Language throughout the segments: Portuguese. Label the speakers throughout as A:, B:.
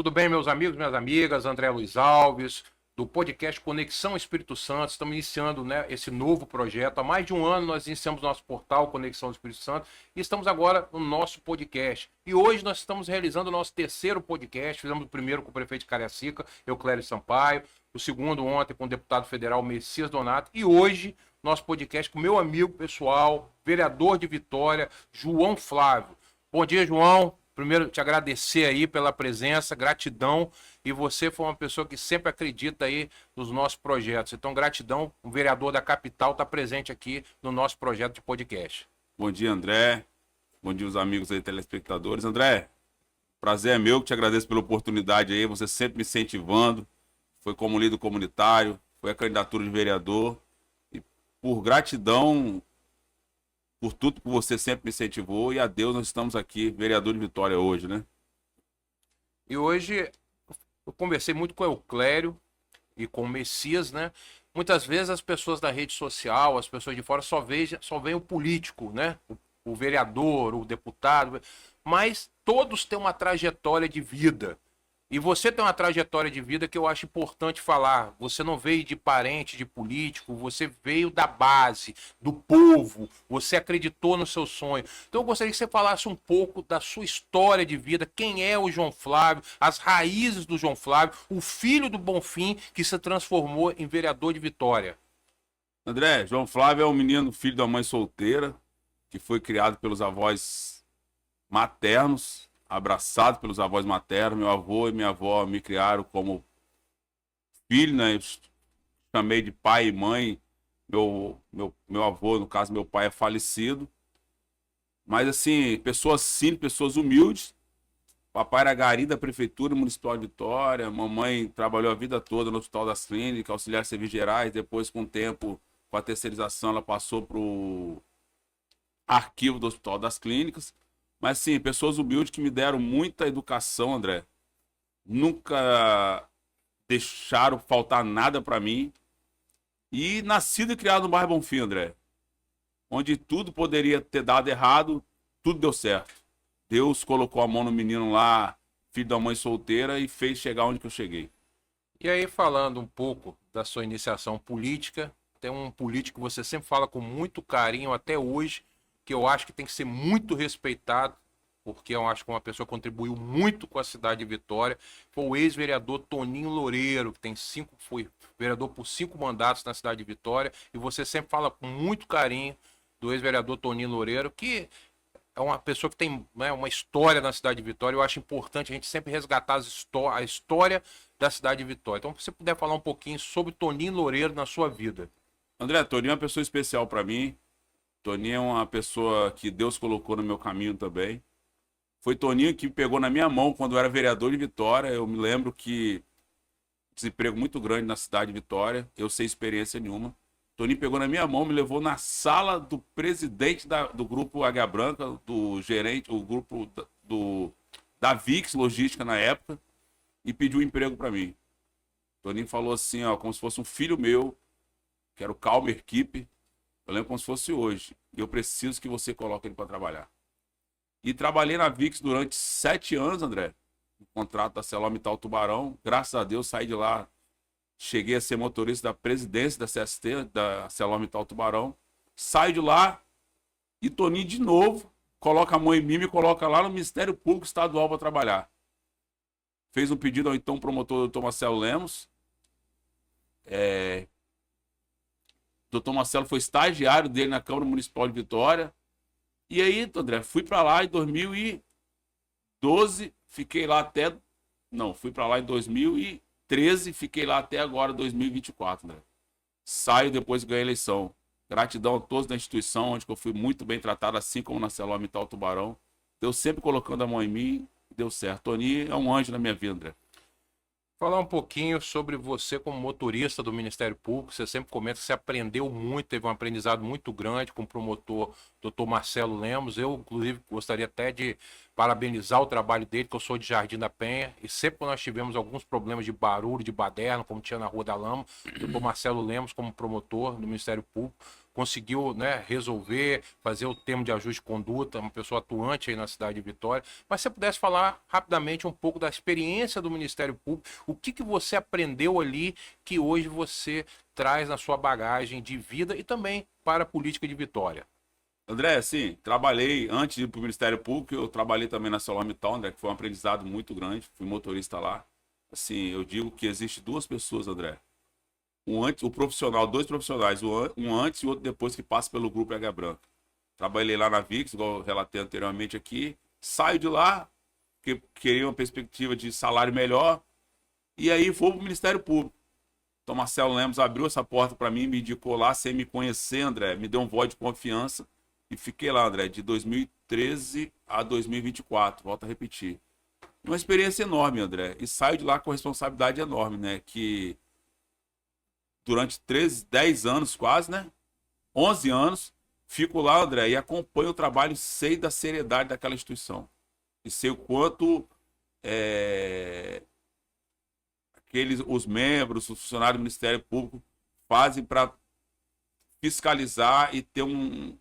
A: Tudo bem, meus amigos, minhas amigas? André Luiz Alves, do podcast Conexão Espírito Santo. Estamos iniciando, né, esse novo projeto. Há mais de um ano nós iniciamos nosso portal Conexão Espírito Santo e estamos agora no nosso podcast. E hoje nós estamos realizando o nosso terceiro podcast. Fizemos o primeiro com o prefeito de Cariacica, Euclério Sampaio. O segundo ontem com o deputado federal Messias Donato. E hoje, nosso podcast com o meu amigo pessoal, vereador de Vitória, João Flávio. Bom dia, João. Primeiro, te agradecer aí pela presença, gratidão. E você foi uma pessoa que sempre acredita aí nos nossos projetos. Então, gratidão. Um vereador da capital está presente aqui no nosso projeto de podcast.
B: Bom dia, André. Bom dia, os amigos aí, telespectadores. André, prazer é meu, que te agradeço pela oportunidade aí. Você sempre me incentivando. Foi como líder comunitário, foi a candidatura de vereador. E por gratidão, por tudo que você sempre me incentivou, e a Deus nós estamos aqui, vereador de Vitória hoje, né?
A: E hoje eu conversei muito com o Euclério e com o Messias, né? Muitas vezes as pessoas da rede social, as pessoas de fora só veem o político, né? O vereador, o deputado, mas todos têm uma trajetória de vida. E você tem uma trajetória de vida que eu acho importante falar. Você não veio de parente, de político, você veio da base, do povo, você acreditou no seu sonho. Então eu gostaria que você falasse um pouco da sua história de vida, quem é o João Flávio, as raízes do João Flávio, o filho do Bonfim que se transformou em vereador de Vitória.
B: André, João Flávio é um menino filho da mãe solteira, que foi criado pelos avós maternos, abraçado pelos avós maternos. Meu avô e minha avó me criaram como filho, né? Eu chamei de pai e mãe. Meu avô, no caso, meu pai é falecido. Mas assim, pessoas simples, pessoas humildes. Papai era gari da Prefeitura Municipal de Vitória. Mamãe trabalhou a vida toda no Hospital das Clínicas, auxiliar de serviços gerais. Depois, com o tempo, com a terceirização, ela passou para o arquivo do Hospital das Clínicas. Mas sim, pessoas humildes que me deram muita educação, André. Nunca deixaram faltar nada para mim. E nascido e criado no bairro Bonfim, André. Onde tudo poderia ter dado errado, tudo deu certo. Deus colocou a mão no menino lá, filho da mãe solteira, e fez chegar onde que eu cheguei.
A: E aí, falando um pouco da sua iniciação política, tem um político que você sempre fala com muito carinho até hoje, que eu acho que tem que ser muito respeitado, porque eu acho que uma pessoa contribuiu muito com a cidade de Vitória, foi o ex-vereador Toninho Loureiro, que foi vereador por 5 mandatos na cidade de Vitória, e você sempre fala com muito carinho do ex-vereador Toninho Loureiro, que é uma pessoa que tem, né, uma história na cidade de Vitória. Eu acho importante a gente sempre resgatar a história da cidade de Vitória. Então, se você puder falar um pouquinho sobre Toninho Loureiro na sua vida.
B: André, Toninho é uma pessoa especial para mim. Toninho é uma pessoa que Deus colocou no meu caminho também. Foi Toninho que me pegou na minha mão quando eu era vereador de Vitória. Eu me lembro que desemprego muito grande na cidade de Vitória, eu sem experiência nenhuma. Toninho pegou na minha mão, me levou na sala do presidente do grupo Águia Branca, do gerente, o grupo da VIX Logística na época, e pediu um emprego para mim. Toninho falou assim, ó, como se fosse um filho meu, que era o Calmer Equipe. Eu lembro como se fosse hoje. E eu preciso que você coloque ele para trabalhar. E trabalhei na VIX durante 7 anos, André. O contrato da ArcelorMittal Tubarão. Graças a Deus, saí de lá. Cheguei a ser motorista da presidência da CST, da ArcelorMittal Tubarão. Saio de lá e Toninho de novo coloca a mão em mim e me coloca lá no Ministério Público Estadual para trabalhar. Fez um pedido ao então promotor Dr. Marcelo Lemos. Dr. Marcelo foi estagiário dele na Câmara Municipal de Vitória. E aí, André, fui para lá em 2012, fiquei lá até... Não, fui para lá em 2013, fiquei lá até agora, 2024, André. Saio depois de ganhar a eleição. Gratidão a todos da instituição, onde eu fui muito bem tratado, assim como na ArcelorMittal Tubarão. Deus sempre colocando a mão em mim, deu certo. Toninho é um anjo na minha vida, André.
A: Falar um pouquinho sobre você como motorista do Ministério Público. Você sempre comenta que você aprendeu muito, teve um aprendizado muito grande com o promotor Dr. Marcelo Lemos. Eu, inclusive, gostaria até de parabenizar o trabalho dele, que eu sou de Jardim da Penha, e sempre que nós tivemos alguns problemas de barulho, de baderna, como tinha na Rua da Lama, o doutor Marcelo Lemos, como promotor do Ministério Público, conseguiu, né, resolver, fazer o termo de ajuste de conduta, uma pessoa atuante aí na cidade de Vitória. Mas se você pudesse falar rapidamente um pouco da experiência do Ministério Público, o que você aprendeu ali que hoje você traz na sua bagagem de vida e também para a política de Vitória?
B: André, assim, trabalhei, antes de ir para o Ministério Público, eu trabalhei também na ArcelorMittal, André, que foi um aprendizado muito grande, fui motorista lá. Assim, eu digo que existe duas pessoas, André. O profissional, dois profissionais, um antes e o outro depois que passa pelo Grupo Águia Branca. Trabalhei lá na VIX, igual eu relatei anteriormente aqui, saio de lá, porque queria uma perspectiva de salário melhor, e aí vou para o Ministério Público. Então, Marcelo Lemos abriu essa porta para mim, me indicou lá, sem me conhecer, André, me deu um voto de confiança, e fiquei lá, André, de 2013 a 2024, volto a repetir. Uma experiência enorme, André, e saio de lá com responsabilidade enorme, né, que durante 10 anos quase, né, 11 anos, fico lá, André, e acompanho o trabalho, sei da seriedade daquela instituição, e sei o quanto os membros, os funcionários do Ministério Público fazem para fiscalizar e ter uma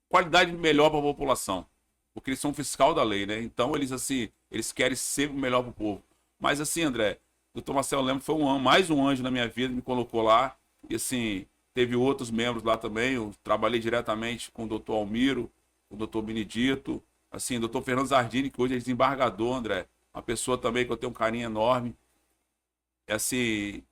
B: qualidade melhor para a população, porque eles são fiscal da lei, né? Então eles assim, eles querem sempre o melhor para o povo. Mas assim, André, o Dr. Marcelo Lemos foi mais um anjo na minha vida, me colocou lá, e assim, teve outros membros lá também, eu trabalhei diretamente com o Dr. Almiro, o Dr. Benedito, assim, o Dr. Fernando Zardini, que hoje é desembargador, André, uma pessoa também que eu tenho um carinho enorme, assim,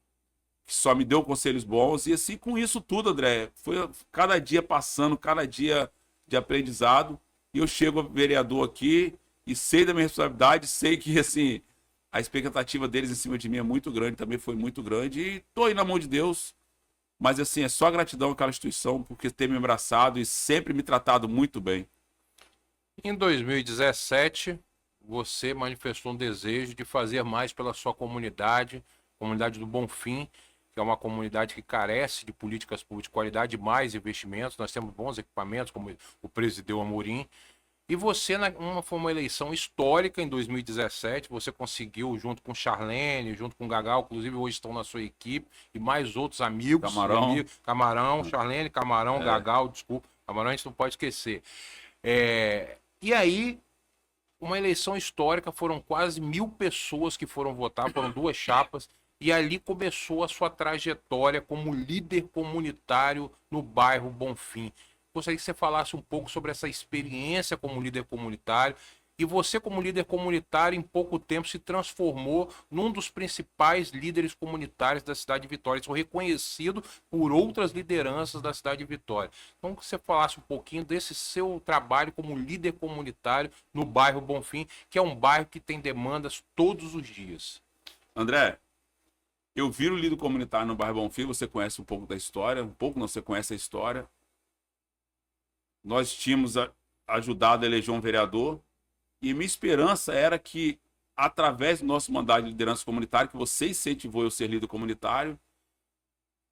B: que só me deu conselhos bons, e assim, com isso tudo, André, foi cada dia passando, cada dia de aprendizado, e eu chego a vereador aqui, e sei da minha responsabilidade, sei que, assim, a expectativa deles em cima de mim é muito grande, também foi muito grande, e tô aí na mão de Deus, mas assim, é só gratidão àquela instituição, porque ter me abraçado e sempre me tratado muito bem.
A: Em 2017, você manifestou um desejo de fazer mais pela sua comunidade do Bonfim, que é uma comunidade que carece de políticas públicas de qualidade, mais investimentos. Nós temos bons equipamentos, como o Presideu Amorim. E você, foi uma eleição histórica em 2017, você conseguiu, junto com Charlene, junto com Gagal, inclusive hoje estão na sua equipe, e mais outros amigos. Camarão, Charlene, Camarão, Gagal, desculpa, Camarão a gente não pode esquecer. E aí, uma eleição histórica, foram quase 1.000 pessoas que foram votar, foram duas chapas, e ali começou a sua trajetória como líder comunitário no bairro Bonfim. Gostaria que você falasse um pouco sobre essa experiência como líder comunitário, e você como líder comunitário em pouco tempo se transformou num dos principais líderes comunitários da cidade de Vitória, foi reconhecido por outras lideranças da cidade de Vitória. Então que você falasse um pouquinho desse seu trabalho como líder comunitário no bairro Bonfim, que é um bairro que tem demandas todos os dias.
B: André, eu viro líder comunitário no bairro Bonfim, você conhece um pouco da história, um pouco não, você conhece a história. Nós tínhamos ajudado a eleger um vereador, e minha esperança era que, através do nosso mandato de liderança comunitária, que você incentivou eu ser líder comunitário,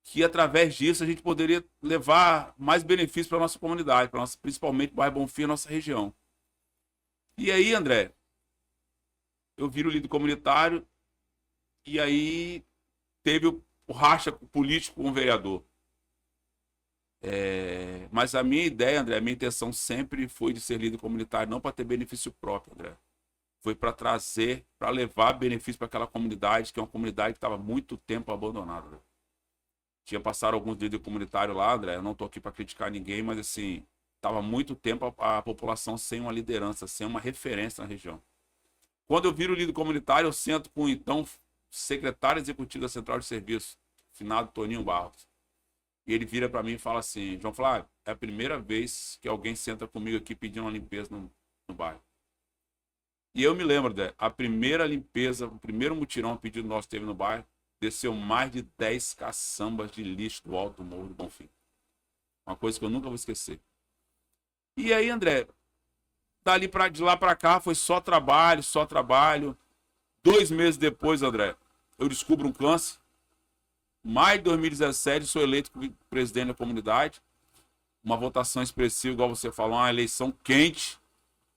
B: que através disso a gente poderia levar mais benefícios para a nossa comunidade, principalmente para o bairro Bonfim, a nossa região. E aí, André, eu viro líder comunitário, e aí teve o racha político com o vereador. Mas a minha ideia, André, a minha intenção sempre foi de ser líder comunitário, não para ter benefício próprio, André. Foi para trazer, para levar benefício para aquela comunidade, que é uma comunidade que estava muito tempo abandonada. André. Tinha passado alguns líderes comunitários lá, André, eu não estou aqui para criticar ninguém, mas assim, estava muito tempo a população sem uma liderança, sem uma referência na região. Quando eu viro líder comunitário, eu sento com o então secretário executivo da Central de Serviço, finado Toninho Barros. E ele vira para mim e fala assim: João Flávio, é a primeira vez que alguém senta comigo aqui pedindo uma limpeza no bairro. E eu me lembro, a primeira limpeza, o primeiro mutirão pedido nosso teve no bairro, desceu mais de 10 caçambas de lixo do alto do Morro do Bonfim. Uma coisa que eu nunca vou esquecer. E aí, André, de lá para cá foi só trabalho, só trabalho. 2 meses depois, André, eu descubro um câncer. Maio de 2017, sou eleito presidente da comunidade. Uma votação expressiva, igual você falou, uma eleição quente.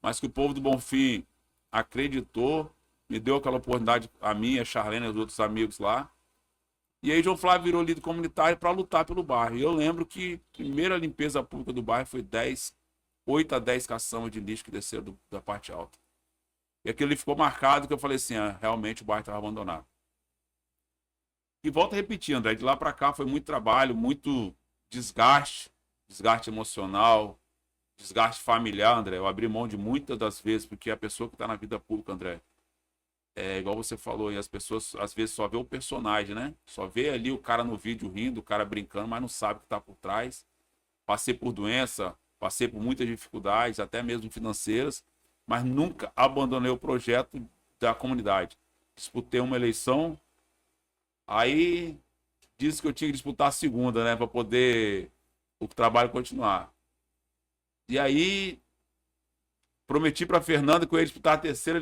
B: mas que o povo do Bonfim acreditou, me deu aquela oportunidade, a mim, a Charlene e os outros amigos lá. E aí João Flávio virou líder comunitário para lutar pelo bairro. E eu lembro que a primeira limpeza pública do bairro foi 8 a 10 caçambas de lixo que desceram da parte alta. E aquilo ali ficou marcado, que eu falei assim, realmente o bairro estava abandonado. E volto a repetir, André, de lá para cá foi muito trabalho, muito desgaste emocional, desgaste familiar, André. Eu abri mão de muitas das vezes, porque a pessoa que está na vida pública, André, é igual você falou, e as pessoas às vezes só vê o personagem, né? Só vê ali o cara no vídeo rindo, o cara brincando, mas não sabe o que está por trás. Passei por doença, passei por muitas dificuldades, até mesmo financeiras, mas nunca abandonei o projeto da comunidade. Disputei uma eleição, aí disse que eu tinha que disputar a segunda, né? Para poder o trabalho continuar. E aí prometi para Fernanda que eu ia disputar a terceira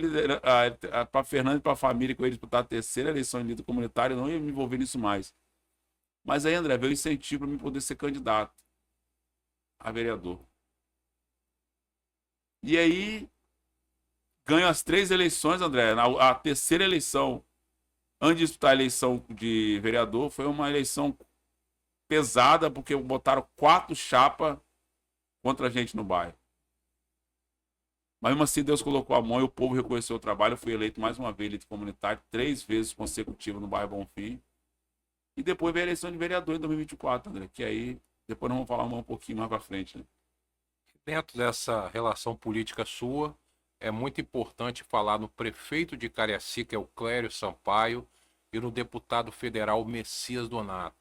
B: para Fernanda e para a família que eu ia disputar a terceira eleição em líder comunitário, eu não ia me envolver nisso mais. Mas aí, André, veio o incentivo para mim poder ser candidato a vereador. E aí ganho as 3 eleições, André. A terceira eleição, antes de disputar a eleição de vereador, foi uma eleição pesada, porque botaram 4 chapas contra a gente no bairro. Mas mesmo assim, Deus colocou a mão e o povo reconheceu o trabalho. Eu fui eleito mais uma vez, líder comunitário, 3 vezes consecutivas no bairro Bonfim. E depois veio a eleição de vereador em 2024, André, que aí depois nós vamos falar um pouquinho mais para frente, né?
A: Dentro dessa relação política sua, é muito importante falar no prefeito de Cariacica, Euclério Sampaio, e no deputado federal Messias Donato.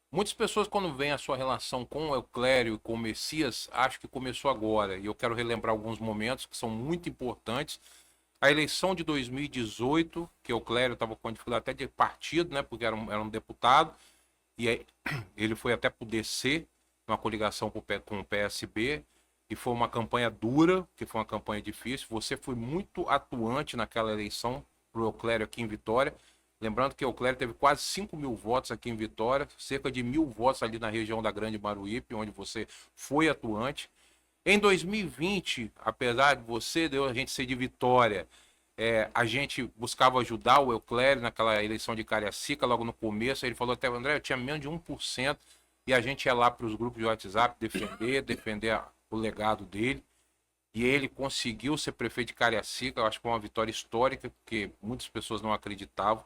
A: Muitas pessoas, quando veem a sua relação com o Euclério e com o Messias, acham que começou agora. E eu quero relembrar alguns momentos que são muito importantes. A eleição de 2018, que o Euclério estava com dificuldade até de partido, né, porque era um deputado, e aí, ele foi até para o DC, numa coligação com o PSB, e foi uma campanha dura, que foi uma campanha difícil. Você foi muito atuante naquela eleição para o Euclério aqui em Vitória. Lembrando que o Euclério teve quase 5.000 votos aqui em Vitória, cerca de 1.000 votos ali na região da Grande Maruípe, onde você foi atuante. Em 2020, apesar de você, a gente ser de Vitória, a gente buscava ajudar o Euclério naquela eleição de Cariacica, logo no começo. Ele falou até, André, eu tinha menos de 1%, e a gente ia lá para os grupos de WhatsApp defender o legado dele. E ele conseguiu ser prefeito de Cariacica. Eu acho que foi uma vitória histórica, porque muitas pessoas não acreditavam.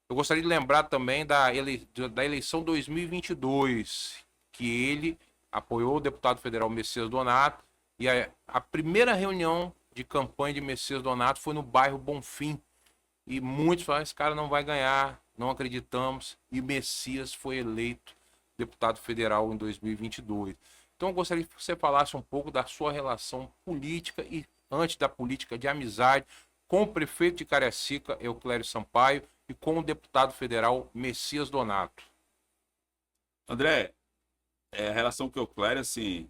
A: Eu gostaria de lembrar também da eleição 2022, que ele apoiou o deputado federal Messias Donato, e a primeira reunião de campanha de Messias Donato foi no bairro Bonfim. E muitos falaram, esse cara não vai ganhar, não acreditamos, e Messias foi eleito deputado federal em 2022. Então eu gostaria que você falasse um pouco da sua relação política e, antes da política, de amizade com o prefeito de Cariacica, Euclério Sampaio, e com o deputado federal Messias Donato.
B: André, a relação com o Euclério, assim,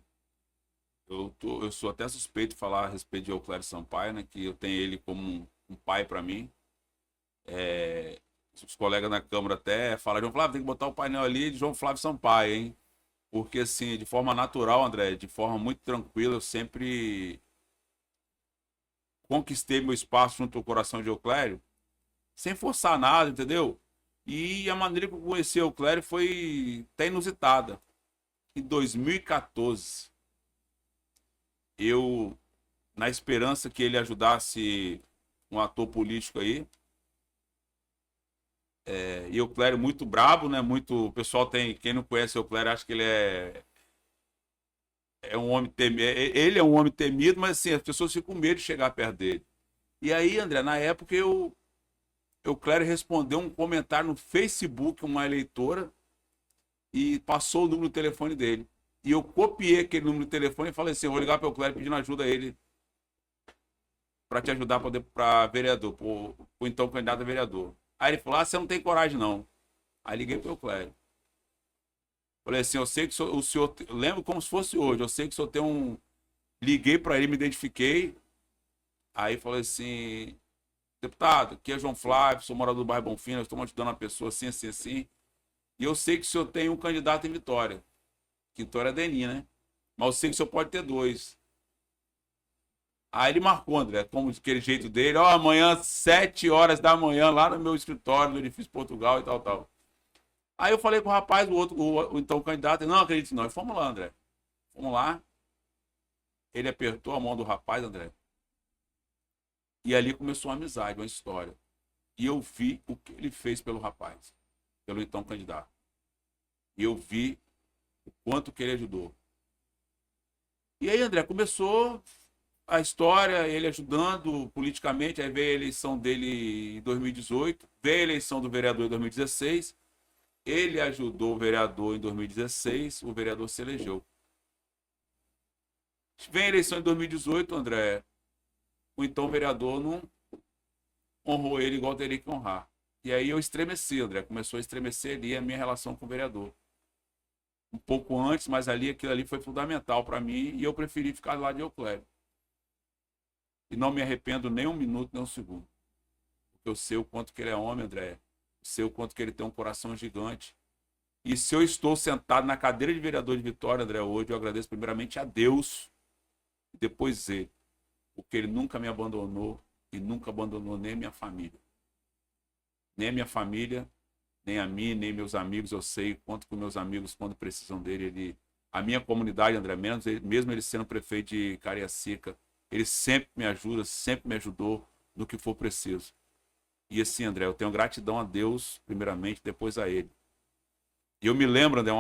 B: eu sou até suspeito de falar a respeito de Euclério Sampaio, né? Que eu tenho ele como um pai para mim. Os colegas na Câmara até falam, João Flávio, tem que botar o painel ali de João Flávio Sampaio, hein? Porque, assim, de forma natural, André, de forma muito tranquila, eu sempre conquistei meu espaço junto ao coração de Euclério, sem forçar nada, entendeu? E a maneira que eu conheci o Euclério foi até inusitada. Em 2014, eu, na esperança que ele ajudasse um ator político aí, e o Euclério muito brabo, né? Muito, o pessoal tem, quem não conhece o Euclério, acha que ele é um homem temido. Ele é um homem temido, mas assim, as pessoas ficam com medo de chegar perto dele. E aí, André, na época o Euclério respondeu um comentário no Facebook, uma eleitora, e passou o número do telefone dele. E eu copiei aquele número de telefone e falei assim, eu vou ligar para o Euclério pedindo ajuda a ele para te ajudar para vereador, para então candidato a vereador. Aí ele falou, você não tem coragem não. Aí liguei para o Euclério. Falei assim, eu sei que o senhor, lembro como se fosse hoje, eu sei que o senhor tem um... Liguei para ele, me identifiquei. Aí falei assim, deputado, aqui é João Flávio, sou morador do bairro Bonfim, estou ajudando uma pessoa assim, assim, assim. E eu sei que o senhor tem um candidato em Vitória. Que Vitória é Deni, né? Mas eu sei que o senhor pode ter 2. Aí ele marcou, André, como aquele jeito dele, ó, amanhã, 7 horas da manhã, lá no meu escritório, no Edifício Portugal e tal, tal. Aí eu falei com o rapaz, o outro, o então candidato, ele, não acredito não. E fomos lá, André. Fomos lá. Ele apertou a mão do rapaz, André. E ali começou uma amizade, uma história. E eu vi o que ele fez pelo rapaz, pelo então candidato. E eu vi o quanto que ele ajudou. E aí, André, começou a história, ele ajudando politicamente, aí veio a eleição dele em 2018, veio a eleição do vereador em 2016, ele ajudou o vereador em 2016, o vereador se elegeu. Vem a eleição em 2018, André, o então vereador não honrou ele igual teria que honrar. E aí eu estremeci, André, começou a estremecer ali a minha relação com o vereador. Um pouco antes, mas ali aquilo ali foi fundamental para mim e eu preferi ficar lá de Euclério. E não me arrependo nem um minuto, nem um segundo. Porque eu sei o quanto que ele é homem, André. Eu sei o quanto que ele tem um coração gigante. E se eu estou sentado na cadeira de vereador de Vitória, André, hoje, eu agradeço primeiramente a Deus e depois ele. Porque ele nunca me abandonou e nunca abandonou nem a minha família. Nem a minha família, nem a mim, nem meus amigos. Eu sei quanto que meus amigos, quando precisam dele, a minha comunidade, André, mesmo ele sendo prefeito de Cariacica, ele sempre me ajuda, sempre me ajudou no que for preciso. E assim, André, eu tenho gratidão a Deus, primeiramente, depois a ele. E eu me lembro, André,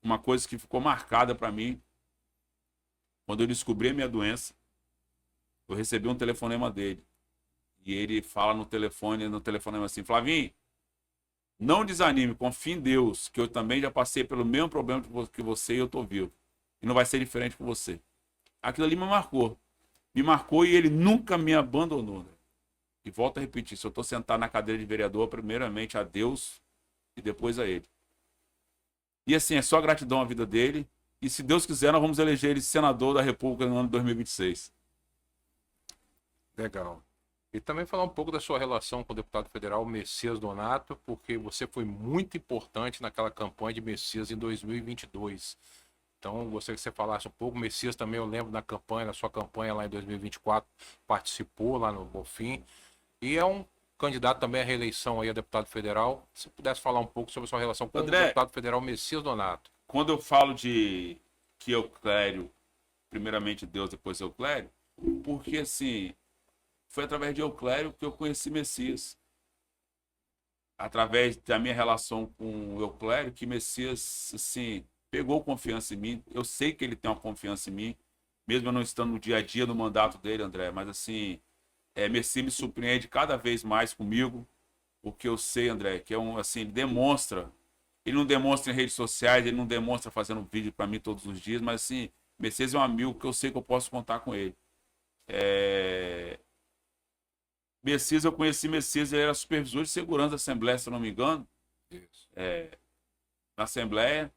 B: uma coisa que ficou marcada para mim. Quando eu descobri a minha doença, eu recebi um telefonema dele. E ele fala no telefonema assim, Flavinho, não desanime, confie em Deus, que eu também já passei pelo mesmo problema que você e eu tô vivo. E não vai ser diferente com você. Aquilo ali me marcou. Me marcou e ele nunca me abandonou. Né? E volto a repetir, se eu estou sentado na cadeira de vereador, primeiramente a Deus e depois a ele. E assim, é só gratidão à vida dele. E se Deus quiser, nós vamos eleger ele senador da República no ano de 2026.
A: Legal. E também falar um pouco da sua relação com o deputado federal Messias Donato, porque você foi muito importante naquela campanha de Messias em 2022. Então, gostaria que você falasse um pouco. O Messias também, eu lembro na campanha, na sua campanha lá em 2024, participou lá no Bonfim. E é um candidato também à reeleição aí a deputado federal. Se pudesse falar um pouco sobre a sua relação com
B: André,
A: o deputado federal Messias Donato.
B: quando eu falo de que Euclério, primeiramente Deus, depois Euclério, porque assim, foi através de Euclério que eu conheci Messias. Através da minha relação com o Euclério, que Messias, assim, pegou confiança em mim. Eu sei que ele tem uma confiança em mim, mesmo eu não estando no dia a dia do mandato dele, André, mas assim, Messias me surpreende cada vez mais comigo, porque eu sei, André, que é assim, ele não demonstra em redes sociais, ele não demonstra fazendo vídeo para mim todos os dias, mas assim, Messias é um amigo que eu sei que eu posso contar com ele. Messias, eu conheci Messias, ele era supervisor de segurança da Assembleia, se eu não me engano.
A: Isso.
B: Na Assembleia.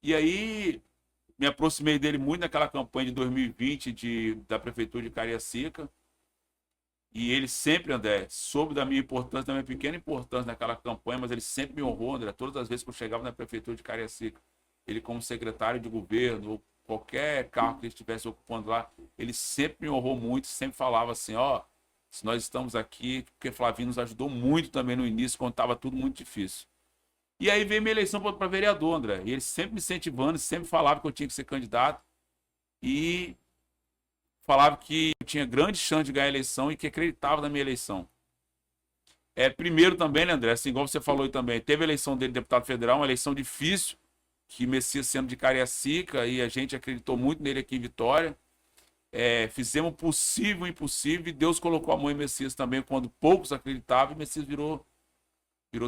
B: E aí me aproximei dele muito naquela campanha de 2020 da Prefeitura de Cariacica. E ele sempre, André, soube da minha importância, da minha pequena importância naquela campanha, mas ele sempre me honrou, André, todas as vezes que eu chegava na Prefeitura de Cariacica. Ele como secretário de governo, ou qualquer cargo que ele estivesse ocupando lá, ele sempre me honrou muito, sempre falava assim, ó, se nós estamos aqui, porque Flavinho nos ajudou muito também no início, quando estava tudo muito difícil. E aí veio minha eleição para vereador, André. E ele sempre me incentivando, sempre falava que eu tinha que ser candidato. E falava que eu tinha grande chance de ganhar a eleição e que acreditava na minha eleição. Primeiro também, né, André, assim, igual você falou aí também, teve a eleição dele de deputado federal, uma eleição difícil, que Messias sendo de Cariacica, e a gente acreditou muito nele aqui em Vitória. Fizemos o possível e o impossível, e Deus colocou a mão em Messias também, quando poucos acreditavam, e Messias virou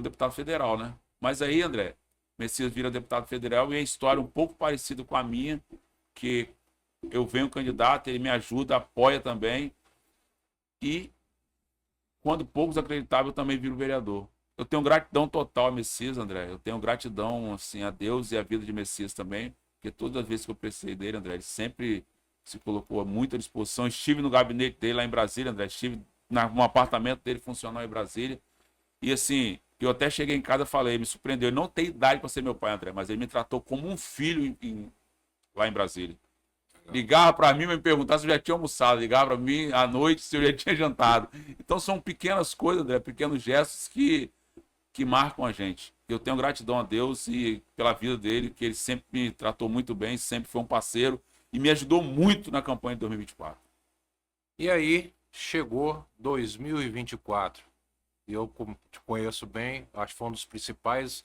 B: deputado federal, né? Mas aí, André, Messias vira deputado federal e a história um pouco parecida com a minha, que eu venho candidato, ele me ajuda, apoia também, e quando poucos acreditavam, eu também viro vereador. Eu tenho gratidão total a Messias, André, eu tenho gratidão, assim, a Deus e a vida de Messias também, porque todas as vezes que eu precisei dele, André, ele sempre se colocou muito à disposição. Estive no gabinete dele lá em Brasília, André. Estive no apartamento dele funcional em Brasília. E assim, eu até cheguei em casa e falei, me surpreendeu. Ele não tem idade para ser meu pai, André, mas ele me tratou como um filho lá em Brasília. Ligava para mim, me perguntava se eu já tinha almoçado. Ligava para mim à noite se eu já tinha jantado. Então são pequenas coisas, André, pequenos gestos que marcam a gente. Eu tenho gratidão a Deus e pela vida dele, que ele sempre me tratou muito bem, sempre foi um parceiro e me ajudou muito na campanha de 2024.
A: E aí chegou 2024. E eu, como te conheço bem, acho que foi um dos principais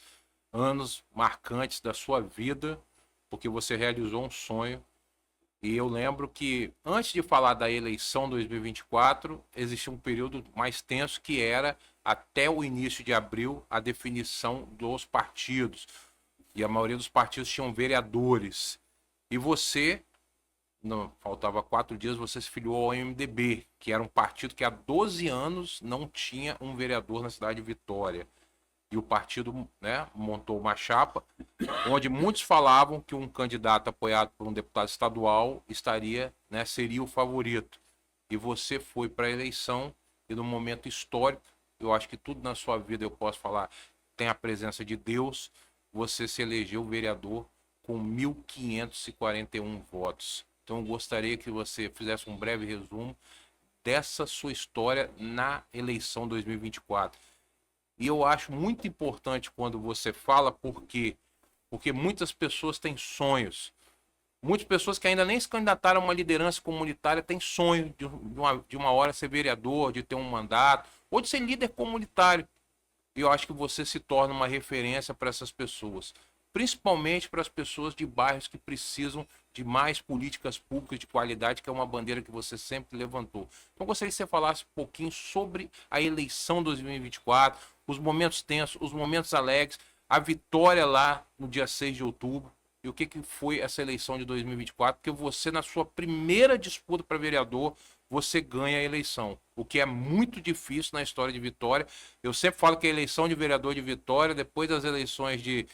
A: anos marcantes da sua vida, porque você realizou um sonho. E eu lembro que antes de falar da eleição 2024, existia um período mais tenso que era até o início de abril a definição dos partidos. E a maioria dos partidos tinham vereadores. E você, não, faltava 4 dias, você se filiou ao MDB, que era um partido que há 12 anos não tinha um vereador na cidade de Vitória. E o partido, né, montou uma chapa onde muitos falavam que um candidato apoiado por um deputado estadual estaria, né, seria o favorito. E você foi para a eleição e num momento histórico, eu acho que tudo na sua vida eu posso falar, tem a presença de Deus, você se elegeu vereador com 1.541 votos. Então eu gostaria que você fizesse um breve resumo dessa sua história na eleição 2024. E eu acho muito importante quando você fala, porque muitas pessoas têm sonhos. Muitas pessoas que ainda nem se candidataram a uma liderança comunitária têm sonho de uma hora ser vereador, de ter um mandato, ou de ser líder comunitário. E eu acho que você se torna uma referência para essas pessoas. Principalmente para as pessoas de bairros que precisam de mais políticas públicas de qualidade, que é uma bandeira que você sempre levantou. Então, eu gostaria que você falasse um pouquinho sobre a eleição 2024, os momentos tensos, os momentos alegres, a vitória lá no dia 6 de outubro, e o que foi essa eleição de 2024, porque você, na sua primeira disputa para vereador, você ganha a eleição, o que é muito difícil na história de Vitória. Eu sempre falo que a eleição de vereador de Vitória, depois das eleições de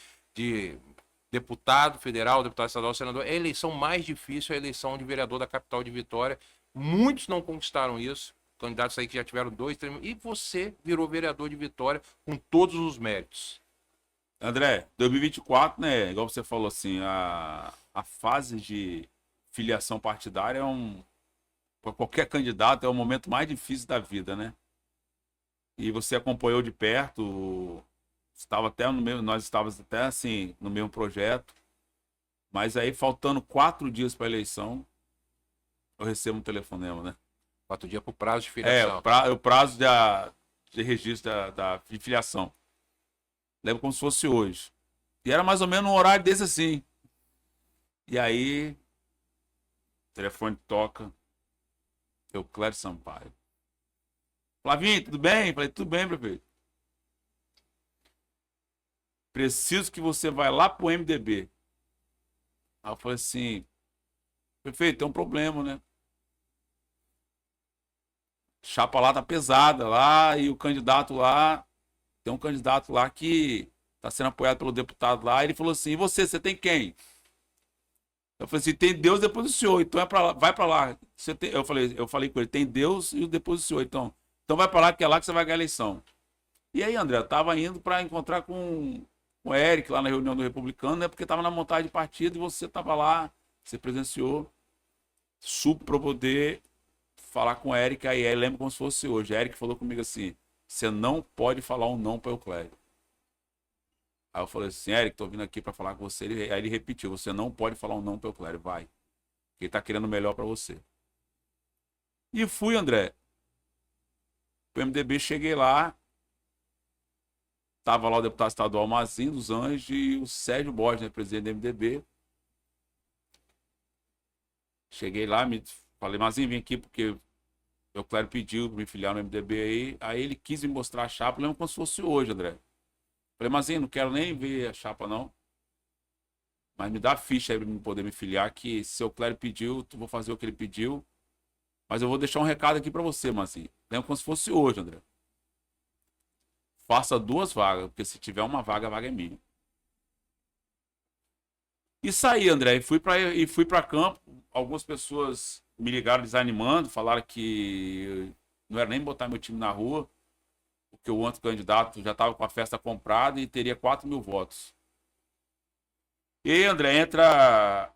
A: deputado federal, deputado estadual, senador, é a eleição mais difícil, é a eleição de vereador da capital de Vitória. Muitos não conquistaram isso, candidatos aí que já tiveram 2, 3, e você virou vereador de Vitória com todos os méritos.
B: André, 2024, né? Igual você falou assim, a fase de filiação partidária para qualquer candidato, é o momento mais difícil da vida, né? E você acompanhou de perto, estava até no mesmo, nós estávamos até assim no mesmo projeto, mas aí faltando 4 dias para a eleição, eu recebo um telefonema, né?
A: 4 dias para o prazo de
B: É,
A: filiação.
B: o prazo de registro de filiação. Lembro como se fosse hoje. E era mais ou menos um horário desse assim. E aí, o telefone toca. Euclério Sampaio. Flavinho, tudo bem? Falei, tudo bem, prefeito. Preciso que você vá lá pro MDB. Aí eu falei assim, prefeito, tem um problema, né? Chapa lá tá pesada lá e o candidato lá, tem um candidato lá que tá sendo apoiado pelo deputado lá. Ele falou assim, e você tem quem? Eu falei assim, tem Deus depois do Senhor, então é para lá, vai para lá. Eu falei com ele, tem Deus e depois do Senhor, então vai para lá que é lá que você vai ganhar a eleição. E aí, André, eu tava indo para encontrar com o Eric lá na reunião do Republicano, né? Porque tava na montagem de partido e você tava lá, você presenciou, subo para poder falar com o Eric, aí lembro como se fosse hoje. A Eric falou comigo assim, você não pode falar um não para o Euclério. Aí eu falei assim, Eric, tô vindo aqui para falar com você. Aí ele repetiu, você não pode falar um não para o Euclério, vai. Ele tá querendo o melhor para você. E fui, André. O MDB, cheguei lá, tava lá o deputado estadual Mazinho dos Anjos e o Sérgio Borges, né, presidente do MDB. Cheguei lá, falei, Mazinho, vim aqui porque o Euclério pediu para me filiar no MDB aí. Aí ele quis me mostrar a chapa, lembro como se fosse hoje, André. Falei, Mazinho, não quero nem ver a chapa, não. Mas me dá a ficha aí para me poder me filiar, que se o Euclério pediu, tu vou fazer o que ele pediu. Mas eu vou deixar um recado aqui para você, Mazinho. Lembra como se fosse hoje, André. Faça 2 vagas, porque se tiver uma vaga, a vaga é minha. E saí, André, e fui para campo. Algumas pessoas me ligaram desanimando, falaram que não era nem botar meu time na rua, porque o outro candidato já estava com a festa comprada e teria 4.000 votos. E aí, André, entra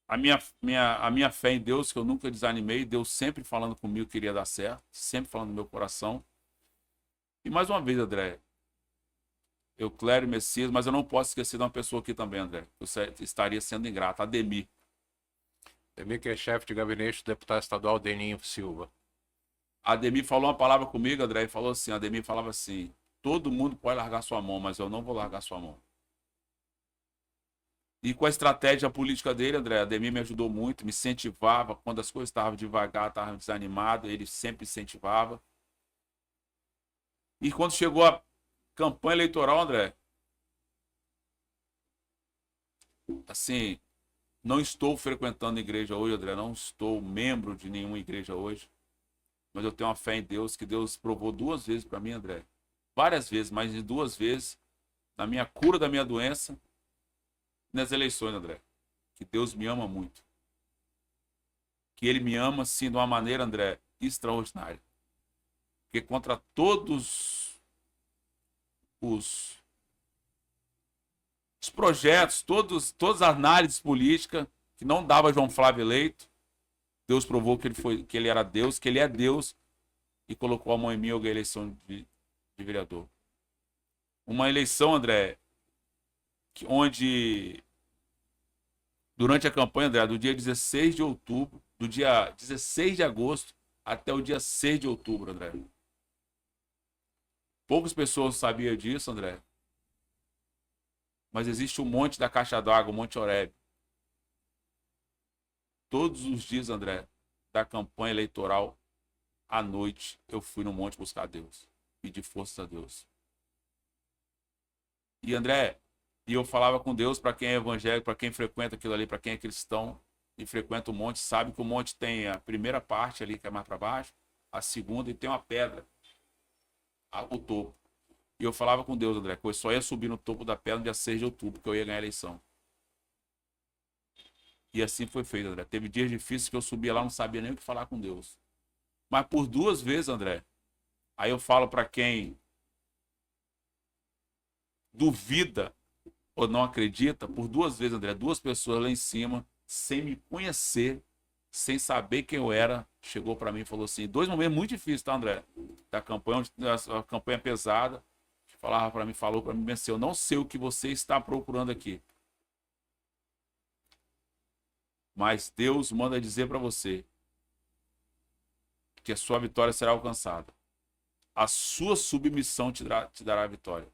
B: a minha fé em Deus, que eu nunca desanimei, Deus sempre falando comigo que iria dar certo, sempre falando no meu coração. E mais uma vez, André, eu, Clério Messias, mas eu não posso esquecer de uma pessoa aqui também, André. Eu estaria sendo ingrato, Ademir.
A: Ademir, que é chefe de gabinete do deputado estadual Deninho Silva.
B: Ademir falou uma palavra comigo, André, e falou assim, Ademir falava assim, todo mundo pode largar sua mão, mas eu não vou largar sua mão. E com a estratégia política dele, André, Ademir me ajudou muito, me incentivava. Quando as coisas estavam devagar, estavam desanimadas, ele sempre incentivava. E quando chegou a campanha eleitoral, André, assim, não estou frequentando igreja hoje, André, não estou membro de nenhuma igreja hoje, mas eu tenho uma fé em Deus, que Deus provou 2 vezes para mim, André. Várias vezes, mas de 2 vezes, na minha cura da minha doença, nas eleições, André. Que Deus me ama muito. Que Ele me ama, sim, de uma maneira, André, extraordinária. Porque contra todos os projetos, todas as análises políticas que não dava João Flávio eleito, Deus provou que ele era Deus, que ele é Deus, e colocou a mão em mim e eu ganhei a eleição de vereador. Uma eleição, André, onde durante a campanha, André, do dia 16 de outubro, do dia 16 de agosto até o dia 6 de outubro, André. Poucas pessoas sabiam disso, André. Mas existe um monte da caixa d'água, o Monte Oreb. Todos os dias, André, da campanha eleitoral, à noite, eu fui no monte buscar Deus. Pedir forças a Deus. E, André, eu falava com Deus, para quem é evangélico, para quem frequenta aquilo ali, para quem é cristão e frequenta o monte, sabe que o monte tem a primeira parte ali, que é mais para baixo, a segunda, e tem uma pedra, o topo. E eu falava com Deus, André, que eu só ia subir no topo da pedra no dia 6 de outubro, que eu ia ganhar a eleição. E assim foi feito, André. Teve dias difíceis que eu subia lá, não sabia nem o que falar com Deus. Mas por 2 vezes, André, aí eu falo para quem duvida ou não acredita, por 2 vezes, André, 2 pessoas lá em cima, sem me conhecer, sem saber quem eu era, chegou para mim e falou assim, 2 momentos muito difíceis, tá, André? Da campanha, a campanha pesada, falava para mim, falou para mim assim, eu não sei o que você está procurando aqui, mas Deus manda dizer para você que a sua vitória será alcançada. A sua submissão te dará a vitória.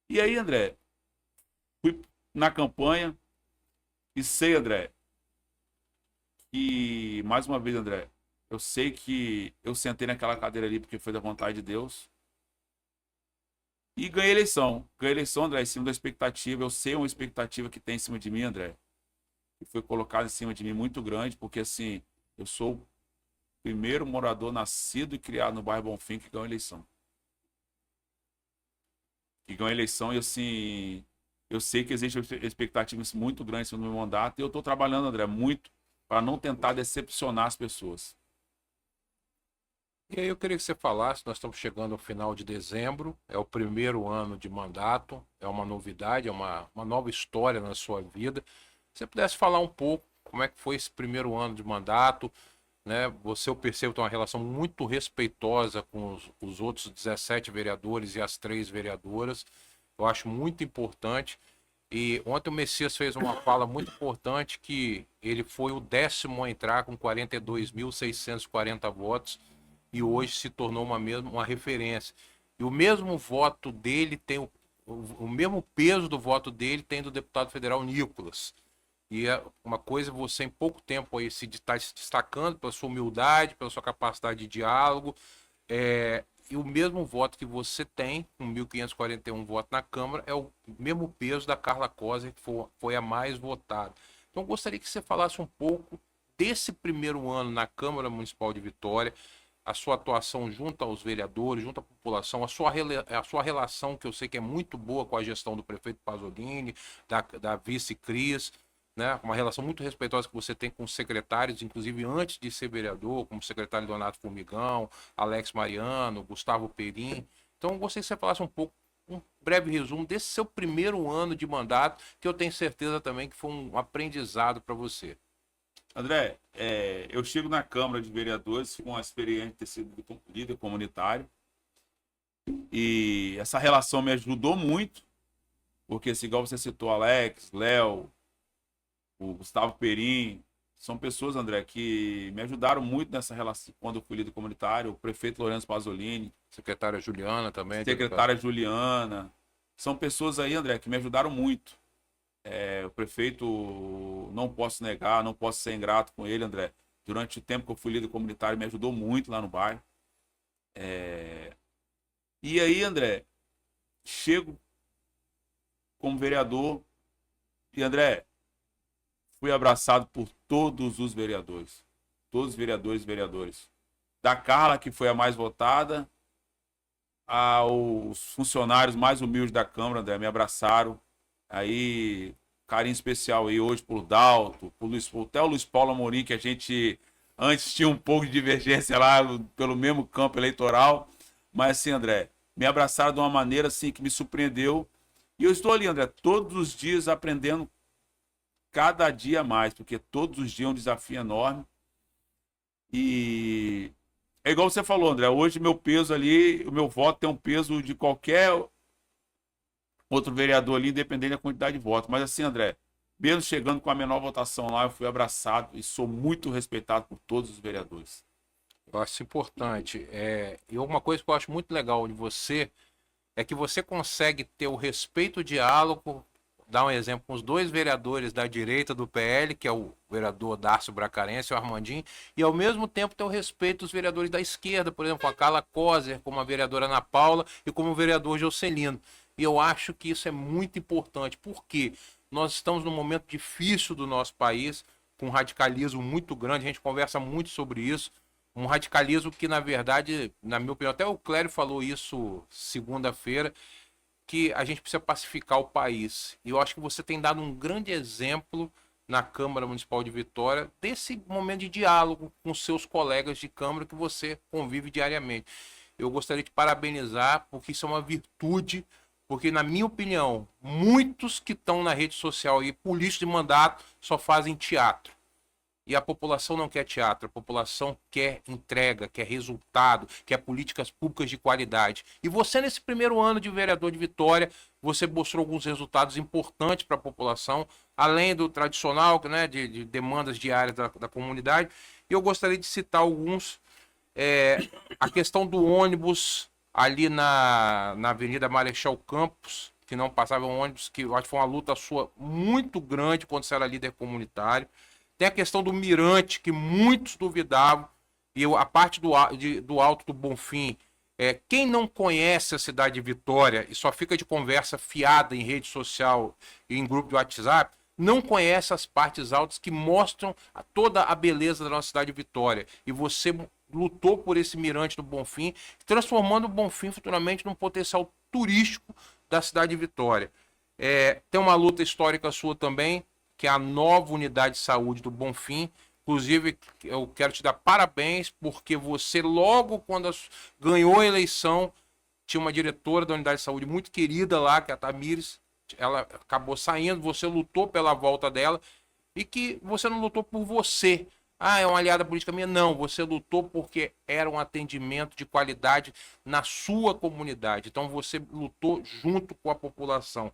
B: E aí, André, fui na campanha e sei, André, que, mais uma vez, André, eu sei que eu sentei naquela cadeira ali porque foi da vontade de Deus. E ganhei a eleição. Ganhei a eleição, André, em cima da expectativa. Eu sei uma expectativa que tem em cima de mim, André. Que foi colocada em cima de mim muito grande, porque assim, eu sou o primeiro morador nascido e criado no bairro Bonfim que ganhou a eleição. Que ganhou a eleição e assim, eu sei que existe expectativas muito grandes no meu mandato e eu estou trabalhando, André, muito para não tentar decepcionar as pessoas.
A: E aí eu queria que você falasse, nós estamos chegando ao final de dezembro, é o primeiro ano de mandato, é uma novidade, é uma nova história na sua vida. Se você pudesse falar um pouco como é que foi esse primeiro ano de mandato, né? Você, eu percebo, tem uma relação muito respeitosa com os outros 17 vereadores e as 3 vereadoras. Eu acho muito importante. E ontem o Messias fez uma fala muito importante que ele foi o 10º a entrar com 42.640 votos e hoje se tornou uma referência. E o mesmo voto dele tem o mesmo peso do voto dele tem do deputado federal Nicolas. E é uma coisa você em pouco tempo aí está se destacando pela sua humildade, pela sua capacidade de diálogo, e o mesmo voto que você tem, com 1.541 votos na Câmara, é o mesmo peso da Carla Cosa, que foi a mais votada. Então, eu gostaria que você falasse um pouco desse primeiro ano na Câmara Municipal de Vitória, a sua atuação junto aos vereadores, junto à população, a sua relação, que eu sei que é muito boa com a gestão do prefeito Pasolini, da vice Cris, né? Uma relação muito respeitosa que você tem com os secretários, inclusive antes de ser vereador, como o secretário Donato Formigão, Alex Mariano, Gustavo Perim. Então, eu gostaria que você falasse um pouco um breve resumo desse seu primeiro ano de mandato, que eu tenho certeza também que foi um aprendizado para você.
B: André, eu chego na Câmara de Vereadores com a experiência de ter sido líder comunitário e essa relação me ajudou muito, porque, assim, igual você citou, Alex, Léo, o Gustavo Perim, são pessoas, André, que me ajudaram muito nessa relação quando eu fui líder comunitário, o prefeito Lourenço Pasolini,
A: Secretária Juliana também.
B: secretária Juliana, são pessoas aí, André, que me ajudaram muito. O prefeito, não posso negar, não posso ser ingrato com ele, André. Durante o tempo que eu fui líder comunitário, me ajudou muito lá no bairro. E aí, André, chego como vereador e, André, fui abraçado por todos os vereadores. Todos os vereadores e vereadores. Da Carla, que foi a mais votada, aos funcionários mais humildes da Câmara, André, me abraçaram. Aí, carinho especial aí hoje por Dalto, até o Luiz Paulo Amorim, que a gente antes tinha um pouco de divergência lá pelo mesmo campo eleitoral. Mas assim, André, me abraçaram de uma maneira assim que me surpreendeu. E eu estou ali, André, todos os dias aprendendo cada dia mais, porque todos os dias é um desafio enorme. E é igual você falou, André, hoje meu peso ali, o meu voto tem um peso de qualquer outro vereador ali, independente da quantidade de votos. Mas assim, André, mesmo chegando com a menor votação lá, eu fui abraçado e sou muito respeitado por todos os vereadores.
A: Eu acho importante. E uma coisa que eu acho muito legal de você é que você consegue ter o respeito, o diálogo, dar um exemplo com os dois vereadores da direita do PL, que é o vereador Darcio Bracarense e o Armandinho, e ao mesmo tempo ter o respeito dos vereadores da esquerda, por exemplo, com a Carla Coser, como a vereadora Ana Paula e como o vereador Jocelino. E eu acho que isso é muito importante, porque nós estamos num momento difícil do nosso país, com um radicalismo muito grande, a gente conversa muito sobre isso, um radicalismo que, na verdade, na minha opinião, até o Clério falou isso segunda-feira, que a gente precisa pacificar o país. E eu acho que você tem dado um grande exemplo na Câmara Municipal de Vitória desse momento de diálogo com seus colegas de Câmara que você convive diariamente. Eu gostaria de parabenizar, porque isso é uma virtude, porque, na minha opinião, muitos que estão na rede social e políticos de mandato só fazem teatro. E a população não quer teatro, a população quer entrega, quer resultado, quer políticas públicas de qualidade. E você, nesse primeiro ano de vereador de Vitória, você mostrou alguns resultados importantes para a população, além do tradicional, né, de demandas diárias da comunidade. E eu gostaria de citar alguns. A questão do ônibus ali na Avenida Marechal Campos, que não passava um ônibus, que eu acho que foi uma luta sua muito grande quando você era líder comunitário. Tem a questão do mirante, que muitos duvidavam, e a parte do Alto do Bonfim. Quem não conhece a cidade de Vitória e só fica de conversa fiada em rede social e em grupo de WhatsApp, não conhece as partes altas que mostram toda a beleza da nossa cidade de Vitória. E você lutou por esse mirante do Bonfim, transformando o Bonfim futuramente num potencial turístico da cidade de Vitória. Tem uma luta histórica sua também, que é a nova unidade de saúde do Bonfim. Inclusive, eu quero te dar parabéns, porque você, logo quando ganhou a eleição, tinha uma diretora da unidade de saúde muito querida lá, que é a Tamires. Ela acabou saindo, você lutou pela volta dela, e que você não lutou por você. É uma aliada política minha. Não, você lutou porque era um atendimento de qualidade na sua comunidade. Então você lutou junto com a população.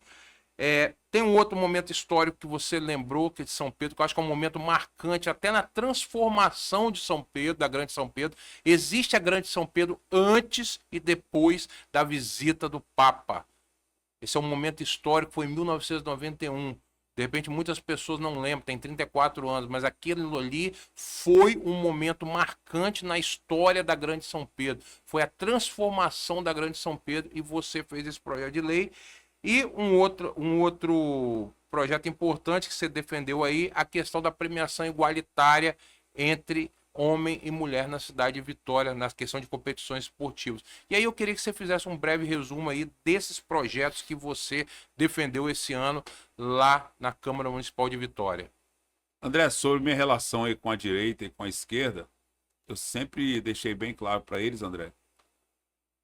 A: Tem um outro momento histórico que você lembrou, que é de São Pedro, que eu acho que é um momento marcante, até na transformação de São Pedro, da Grande São Pedro. Existe a Grande São Pedro antes e depois da visita do Papa. Esse é um momento histórico, foi em 1991. De repente, muitas pessoas não lembram, tem 34 anos, mas aquilo ali foi um momento marcante na história da Grande São Pedro. Foi a transformação da Grande São Pedro e você fez esse projeto de lei. E um outro projeto importante que você defendeu aí, a questão da premiação igualitária entre homem e mulher na cidade de Vitória, na questão de competições esportivas. E aí eu queria que você fizesse um breve resumo aí desses projetos que você defendeu esse ano lá na Câmara Municipal de Vitória.
B: André, sobre minha relação aí com a direita e com a esquerda, eu sempre deixei bem claro para eles, André,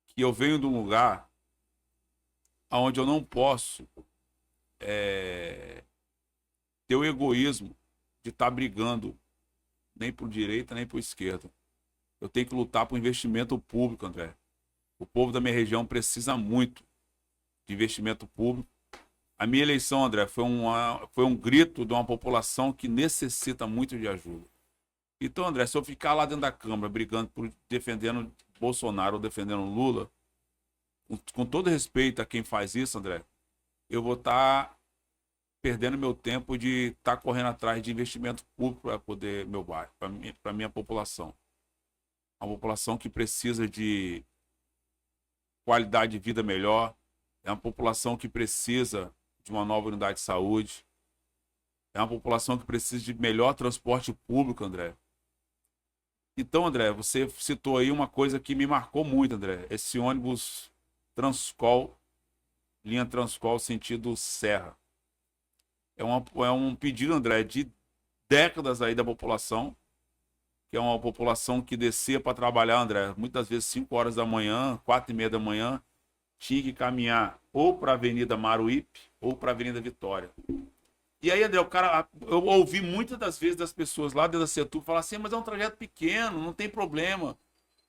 B: que eu venho de um lugar onde eu não posso ter o egoísmo de estar brigando nem por direita nem por esquerda. Eu tenho que lutar por investimento público, André. O povo da minha região precisa muito de investimento público. A minha eleição, André, foi um grito de uma população que necessita muito de ajuda. Então, André, se eu ficar lá dentro da Câmara brigando defendendo Bolsonaro ou defendendo Lula, com todo respeito a quem faz isso, André, eu vou estar perdendo meu tempo de estar correndo atrás de investimento público para poder meu bairro, para minha população. Uma população que precisa de qualidade de vida melhor, é uma população que precisa de uma nova unidade de saúde, é uma população que precisa de melhor transporte público, André. Então, André, você citou aí uma coisa que me marcou muito, André. Esse ônibus Transcol, linha Transcol sentido Serra. É um pedido, André, de décadas aí da população, que é uma população que descia para trabalhar, André, muitas vezes 5 horas da manhã, 4h30 da manhã, tinha que caminhar ou para a Avenida Maruípe ou para a Avenida Vitória. E aí, André, eu ouvi muitas das vezes das pessoas lá dentro da Setúbal falar assim, mas é um trajeto pequeno, não tem problema.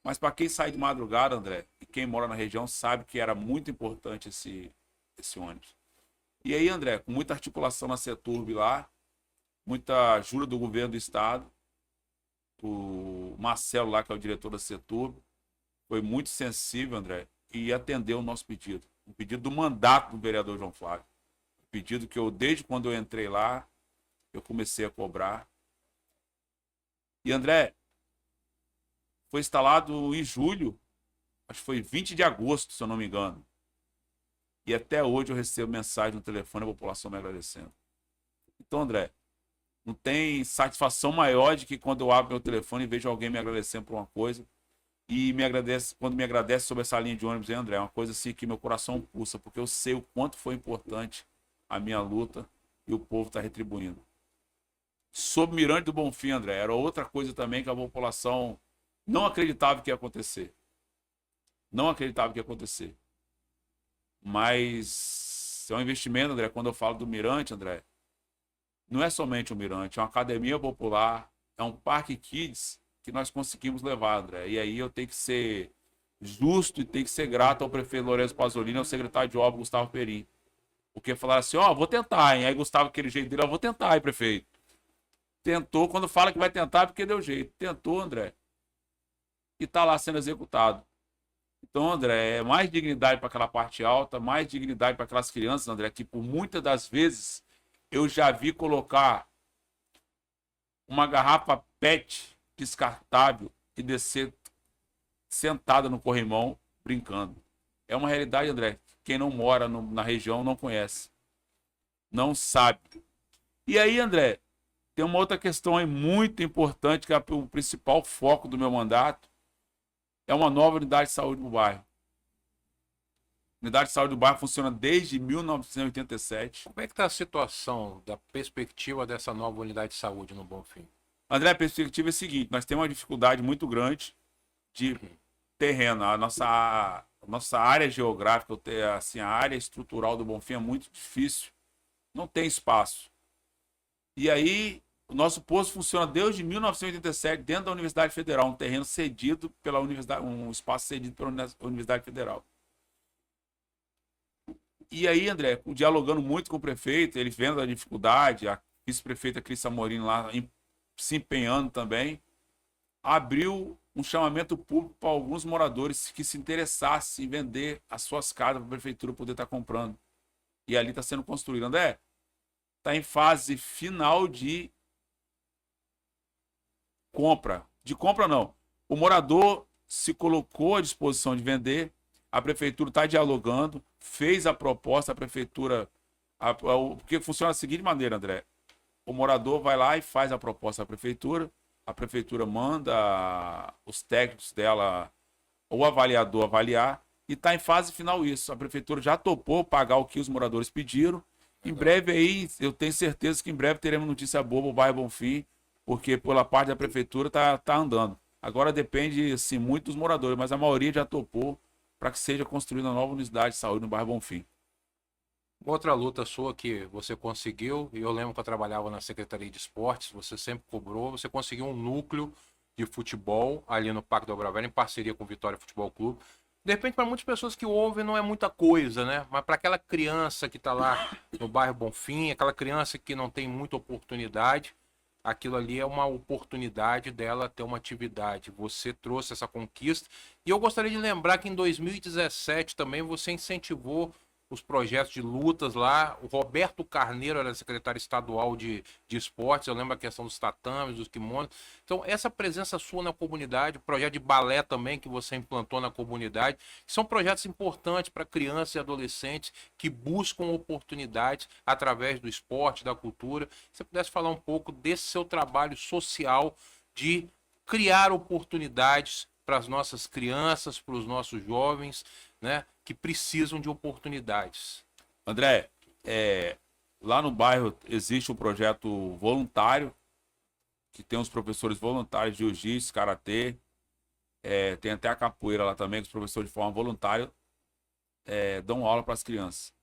B: Mas para quem sai de madrugada, André, e quem mora na região sabe que era muito importante esse ônibus. E aí, André, com muita articulação na Seturb lá, muita ajuda do governo do estado, o Marcelo lá, que é o diretor da Seturb, foi muito sensível, André, e atendeu o nosso pedido. O pedido do mandato do vereador João Flávio. O pedido que desde quando eu entrei lá, eu comecei a cobrar. E, André, foi instalado em julho, acho que foi 20 de agosto, se eu não me engano. E até hoje eu recebo mensagem no telefone, a população me agradecendo. Então, André, não tem satisfação maior de que quando eu abro meu telefone e vejo alguém me agradecendo por uma coisa. E quando me agradece sobre essa linha de ônibus, hein, André, é uma coisa assim que meu coração pulsa, porque eu sei o quanto foi importante a minha luta e o povo está retribuindo. Sobre Mirante do Bonfim, André, era outra coisa também que a população não acreditava que ia acontecer. Não acreditava que ia acontecer. Mas é um investimento, André, quando eu falo do Mirante, André, não é somente um Mirante, é uma academia popular, é um parque kids que nós conseguimos levar, André. E aí eu tenho que ser justo e tenho que ser grato ao prefeito Lourenço Pasolini e ao secretário de obra, Gustavo Perim. Porque falaram assim, vou tentar, hein? Aí Gustavo, aquele jeito dele, vou tentar, hein, prefeito. Tentou, quando fala que vai tentar, porque deu jeito. Tentou, André. E tá lá sendo executado. Então, André, é mais dignidade para aquela parte alta, mais dignidade para aquelas crianças, André, que por muitas das vezes eu já vi colocar uma garrafa PET descartável e descer sentada no corrimão brincando. É uma realidade, André. Quem não mora na região não conhece. Não sabe. E aí, André, tem uma outra questão aí muito importante, que é o principal foco do meu mandato, é uma nova unidade de saúde no bairro. A unidade de saúde do bairro funciona desde 1987.
A: Como é que está a situação da perspectiva dessa nova unidade de saúde no Bonfim?
B: André, a perspectiva é a seguinte, nós temos uma dificuldade muito grande de terreno. A nossa área geográfica, assim, a área estrutural do Bonfim é muito difícil. Não tem espaço. E aí, o nosso posto funciona desde 1987 dentro da Universidade Federal, um terreno cedido pela Universidade, um espaço cedido pela Universidade Federal. E aí, André, dialogando muito com o prefeito, ele vendo a dificuldade, a vice-prefeita Cris Amorim lá se empenhando também, abriu um chamamento público para alguns moradores que se interessassem em vender as suas casas para a prefeitura poder estar comprando. E ali está sendo construído. André, está em fase final de compra. De compra, não. O morador se colocou à disposição de vender, a prefeitura está dialogando, fez a proposta, a prefeitura... Porque funciona da seguinte maneira, André. O morador vai lá e faz a proposta à prefeitura, a prefeitura manda os técnicos dela, o avaliador avaliar, e está em fase final isso. A prefeitura já topou pagar o que os moradores pediram. Em breve aí, eu tenho certeza que em breve teremos notícia boa para o bairro Bonfim, porque pela parte da prefeitura tá andando. Agora depende, assim, muito dos moradores, mas a maioria já topou para que seja construída uma nova unidade de saúde no bairro Bonfim.
A: Outra luta sua que você conseguiu, e eu lembro que eu trabalhava na Secretaria de Esportes, você sempre cobrou, você conseguiu um núcleo de futebol ali no Parque do Obra em parceria com o Vitória Futebol Clube. De repente, para muitas pessoas que ouvem, não é muita coisa, né? Mas para aquela criança que está lá no bairro Bonfim, aquela criança que não tem muita oportunidade, aquilo ali é uma oportunidade dela ter uma atividade. Você trouxe essa conquista. E eu gostaria de lembrar que em 2017 também você incentivou os projetos de lutas lá. O Roberto Carneiro era secretário estadual de esportes, eu lembro a questão dos tatames, dos kimonos. Então, essa presença sua na comunidade, o projeto de balé também que você implantou na comunidade, são projetos importantes para crianças e adolescentes que buscam oportunidades através do esporte, da cultura. Se você pudesse falar um pouco desse seu trabalho social de criar oportunidades para as nossas crianças, para os nossos jovens, né, que precisam de oportunidades.
B: André, lá no bairro existe um projeto voluntário, que tem os professores voluntários de jiu-jitsu, karatê, tem até a capoeira lá também, que os professores de forma voluntária dão aula para as crianças.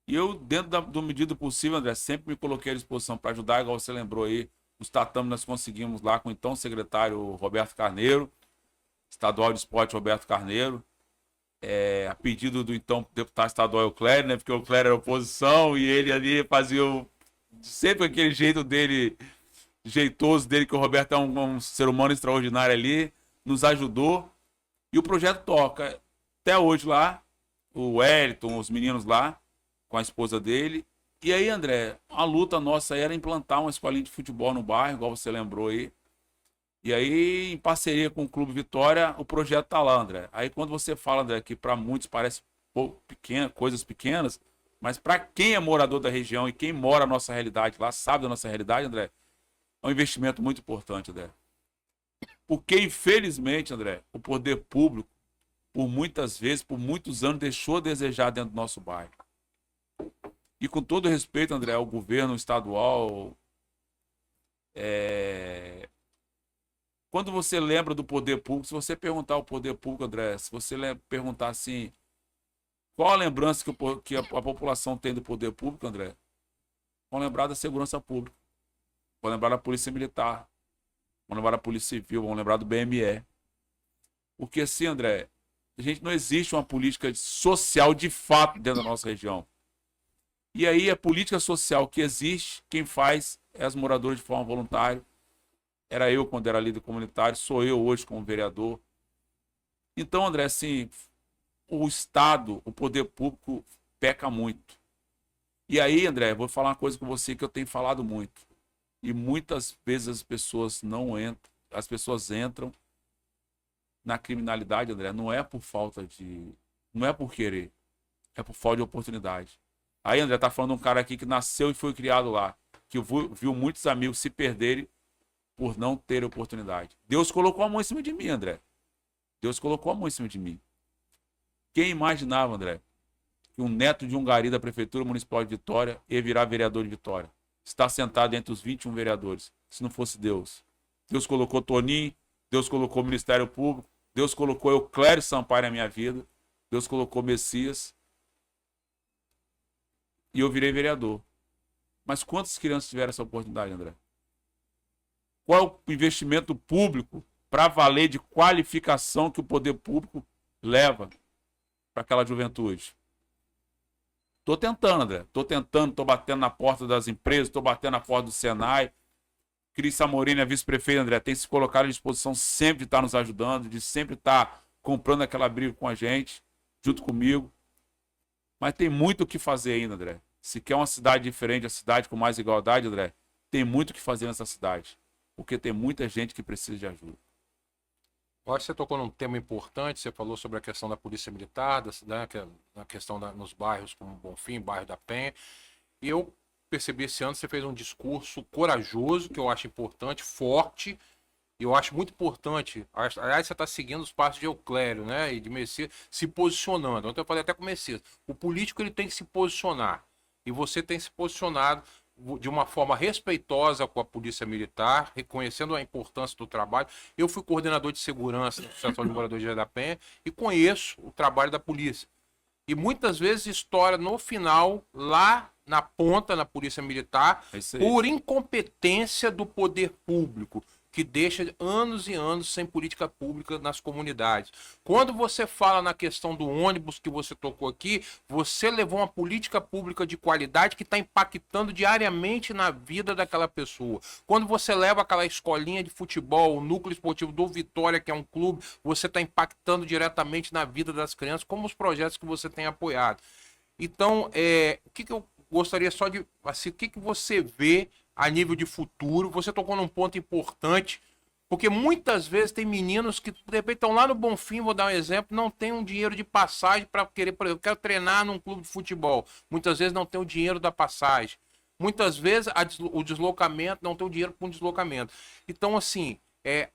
B: E eu, dentro do medida possível, André, sempre me coloquei à disposição para ajudar, igual você lembrou aí, os tatames nós conseguimos lá com o então secretário Roberto Carneiro, estadual de esporte Roberto Carneiro, a pedido do então deputado estadual Euclério, né? Porque o Euclério era oposição e ele ali fazia sempre aquele jeito dele, jeitoso dele, que o Roberto é um ser humano extraordinário ali, nos ajudou. E o projeto toca até hoje lá, o Wellington, os meninos lá, com a esposa dele. E aí, André, a luta nossa era implantar uma escolinha de futebol no bairro, igual você lembrou aí. E aí, em parceria com o Clube Vitória, o projeto tá lá, André. Aí quando você fala, André, que para muitos parece pequena, coisas pequenas, mas para quem é morador da região e quem mora a nossa realidade lá, sabe da nossa realidade, André, é um investimento muito importante, André. Porque, infelizmente, André, o poder público, por muitas vezes, por muitos anos, deixou a desejar dentro do nosso bairro. E com todo respeito, André, ao governo estadual, quando você lembra do poder público, se você perguntar ao poder público, André, se você perguntar assim, qual a lembrança que a população tem do poder público, André, vão lembrar da segurança pública, vão lembrar da polícia militar, vão lembrar da polícia civil, vão lembrar do BME. Porque assim, André, a gente não existe uma política social de fato dentro da nossa região. E aí a política social que existe, quem faz é as moradoras de forma voluntária. Era eu quando era líder comunitário, sou eu hoje como vereador. Então, André, assim, o Estado, o poder público peca muito. E aí, André, vou falar uma coisa com você que eu tenho falado muito. E muitas vezes as pessoas não entram, as pessoas entram na criminalidade, André, não é por falta de... não é por querer, é por falta de oportunidade. Aí, André, tá falando de um cara aqui que nasceu e foi criado lá, que viu muitos amigos se perderem por não ter oportunidade. Deus colocou a mão em cima de mim, André. Deus colocou a mão em cima de mim. Quem imaginava, André, que um neto de um gari da Prefeitura Municipal de Vitória ia virar vereador de Vitória? Está sentado entre os 21 vereadores. Se não fosse Deus. Deus colocou Toninho, Deus colocou o Ministério Público, Deus colocou Euclério Sampaio na minha vida, Deus colocou Messias. E eu virei vereador. Mas quantas crianças tiveram essa oportunidade, André? Qual é o investimento público para valer de qualificação que o poder público leva para aquela juventude? Estou tentando, André. Estou tentando, estou batendo na porta das empresas, estou batendo na porta do Senai. Cris Samorini, a vice-prefeita, André, tem se colocado à disposição sempre de estar nos ajudando, de sempre estar comprando aquela briga com a gente, junto comigo. Mas tem muito o que fazer ainda, André. Se quer uma cidade diferente, a cidade com mais igualdade, André, tem muito o que fazer nessa cidade. Porque tem muita gente que precisa de ajuda.
A: Eu acho que você tocou num tema importante, você falou sobre a questão da polícia militar, na questão nos bairros como Bonfim, bairro da Penha. E eu percebi esse ano que você fez um discurso corajoso, que eu acho importante, forte, e eu acho muito importante. Aliás, você está seguindo os passos de Euclério, né? E de Messias, se posicionando. Ontem eu falei até com o Messias. O político ele tem que se posicionar. E você tem se posicionado de uma forma respeitosa com a Polícia Militar, reconhecendo a importância do trabalho. Eu fui coordenador de segurança da Associação de Moradores de Jardim da Penha e conheço o trabalho da polícia. E muitas vezes estoura no final, lá na ponta, na Polícia Militar,
B: É isso aí.
A: por incompetência do poder público, que deixa anos e anos sem política pública nas comunidades. Quando você fala na questão do ônibus que você tocou aqui, você levou uma política pública de qualidade que está impactando diariamente na vida daquela pessoa. Quando você leva aquela escolinha de futebol, o núcleo esportivo do Vitória, que é um clube, você está impactando diretamente na vida das crianças, como os projetos que você tem apoiado. Então, o que eu gostaria só de... Assim, o que você vê a nível de futuro? Você tocou num ponto importante, porque muitas vezes tem meninos que, de repente, estão lá no Bonfim, vou dar um exemplo, não tem um dinheiro de passagem para querer, por exemplo, eu quero treinar num clube de futebol. Muitas vezes não tem o dinheiro da passagem. Muitas vezes o deslocamento, não tem o dinheiro para um deslocamento. Então, assim,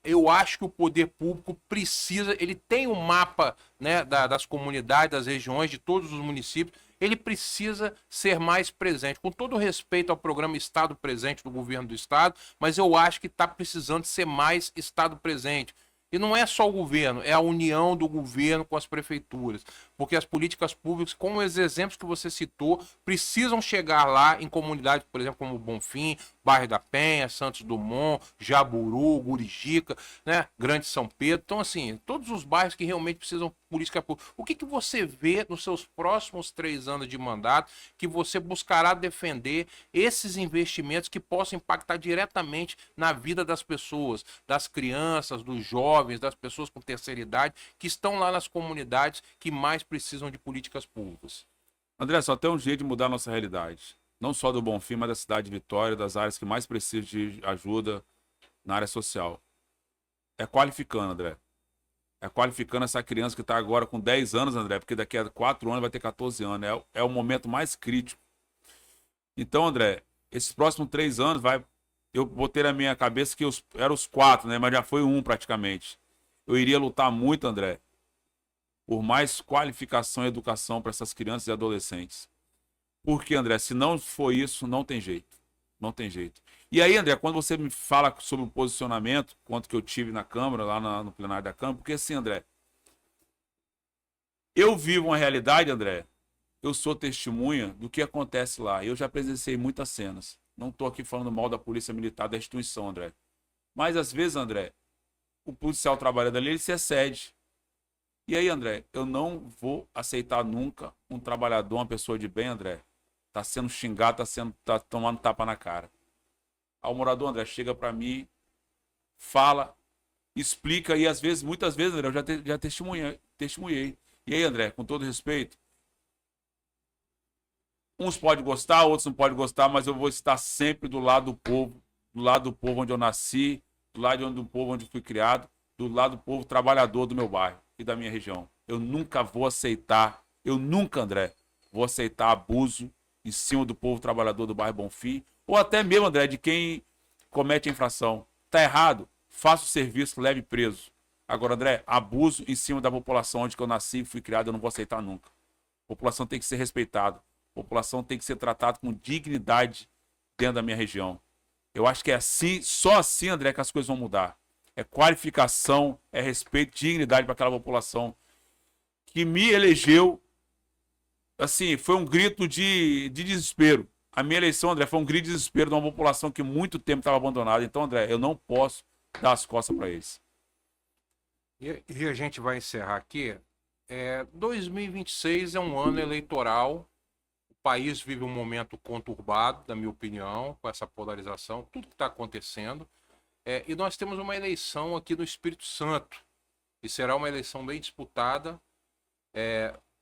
A: eu acho que o poder público precisa, ele tem um mapa, né, das comunidades, das regiões, de todos os municípios, ele precisa ser mais presente, com todo respeito ao programa Estado Presente do governo do Estado, mas eu acho que está precisando ser mais Estado presente. E não é só o governo, é a união do governo com as prefeituras. Porque as políticas públicas, como os exemplos que você citou, precisam chegar lá em comunidades, por exemplo, como Bonfim, Bairro da Penha, Santos Dumont, Jaburu, Gurijica, né? Grande São Pedro. Então, assim, todos os bairros que realmente precisam de política pública. O que você vê nos seus próximos 3 anos de mandato que você buscará defender esses investimentos que possam impactar diretamente na vida das pessoas, das crianças, dos jovens, das pessoas com terceira idade, que estão lá nas comunidades que mais precisam de políticas públicas?
B: André, só tem um jeito de mudar a nossa realidade. Não só do Bonfim, mas da cidade de Vitória, das áreas que mais precisam de ajuda na área social. É qualificando, André. É qualificando essa criança que está agora com 10 anos, André, porque daqui a 4 anos vai ter 14 anos. É o momento mais crítico. Então, André, esses próximos 3 anos eu botei na minha cabeça que eram os 4, né? Mas já foi um praticamente. Eu iria lutar muito, André, por mais qualificação e educação para essas crianças e adolescentes. Porque, André, se não for isso, não tem jeito. Não tem jeito. E aí, André, quando você me fala sobre o posicionamento, quanto que eu tive na Câmara, lá no plenário da Câmara, porque assim, André, eu vivo uma realidade, André, eu sou testemunha do que acontece lá. Eu já presenciei muitas cenas. Não estou aqui falando mal da Polícia Militar, da instituição, André. Mas, às vezes, André, o policial trabalhando ali, ele se excede. E aí, André, eu não vou aceitar nunca um trabalhador, uma pessoa de bem, André, tá sendo xingado, tá tomando tapa na cara. Aí o morador, André, chega para mim, fala, explica, e às vezes, muitas vezes, André, eu já testemunhei. E aí, André, com todo respeito, uns podem gostar, outros não podem gostar, mas eu vou estar sempre do lado do povo onde eu nasci, do lado do povo onde eu fui criado, do lado do povo trabalhador do meu bairro e da minha região. Eu nunca vou aceitar, André, vou aceitar abuso em cima do povo trabalhador do bairro Bonfim, ou até mesmo, André, de quem comete a infração. Tá errado, faça o serviço, leve preso. Agora, André, abuso em cima da população onde eu nasci e fui criado, eu não vou aceitar nunca. A população tem que ser respeitada. A população tem que ser tratada com dignidade dentro da minha região. Eu acho que é assim, só assim, André, que as coisas vão mudar. É qualificação, é respeito, dignidade para aquela população que me elegeu. Assim, foi um grito de desespero. A minha eleição, André, foi um grito de desespero de uma população que muito tempo estava abandonada. Então, André, eu não posso dar as costas para eles.
A: E a gente vai encerrar aqui. 2026 é um ano eleitoral. O país vive um momento conturbado, na minha opinião, com essa polarização, tudo que está acontecendo. E nós temos uma eleição aqui no Espírito Santo, e será uma eleição bem disputada.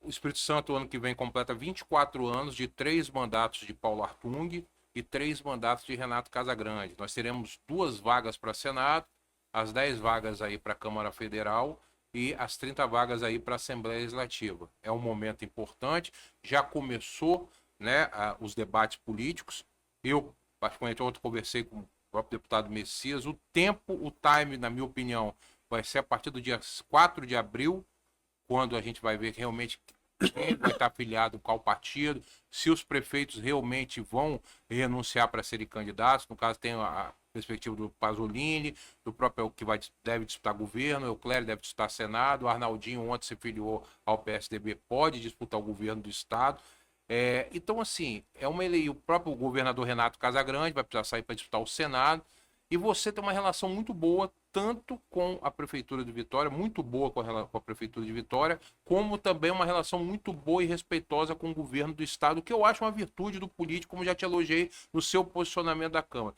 A: O Espírito Santo, ano que vem, completa 24 anos de 3 mandatos de Paulo Artung e 3 mandatos de Renato Casagrande. Nós teremos 2 vagas para Senado, as 10 vagas aí para a Câmara Federal e as 30 vagas aí para a Assembleia Legislativa. É um momento importante, já começou, né, os debates políticos. Eu, particularmente, ontem conversei com o próprio deputado Messias. O time, na minha opinião, vai ser a partir do dia 4 de abril, quando a gente vai ver realmente quem vai estar afiliado com qual partido, se os prefeitos realmente vão renunciar para serem candidatos. No caso, tem perspectiva do Pasolini, do próprio que deve disputar governo, o Euclério deve disputar Senado, o Arnaldinho ontem se filiou ao PSDB, pode disputar o governo do Estado. Então, assim, o próprio governador Renato Casagrande vai precisar sair para disputar o Senado, e você tem uma relação muito boa, tanto com a Prefeitura de Vitória, muito boa com a Prefeitura de Vitória, como também uma relação muito boa e respeitosa com o governo do Estado, que eu acho uma virtude do político, como já te elogiei no seu posicionamento da Câmara.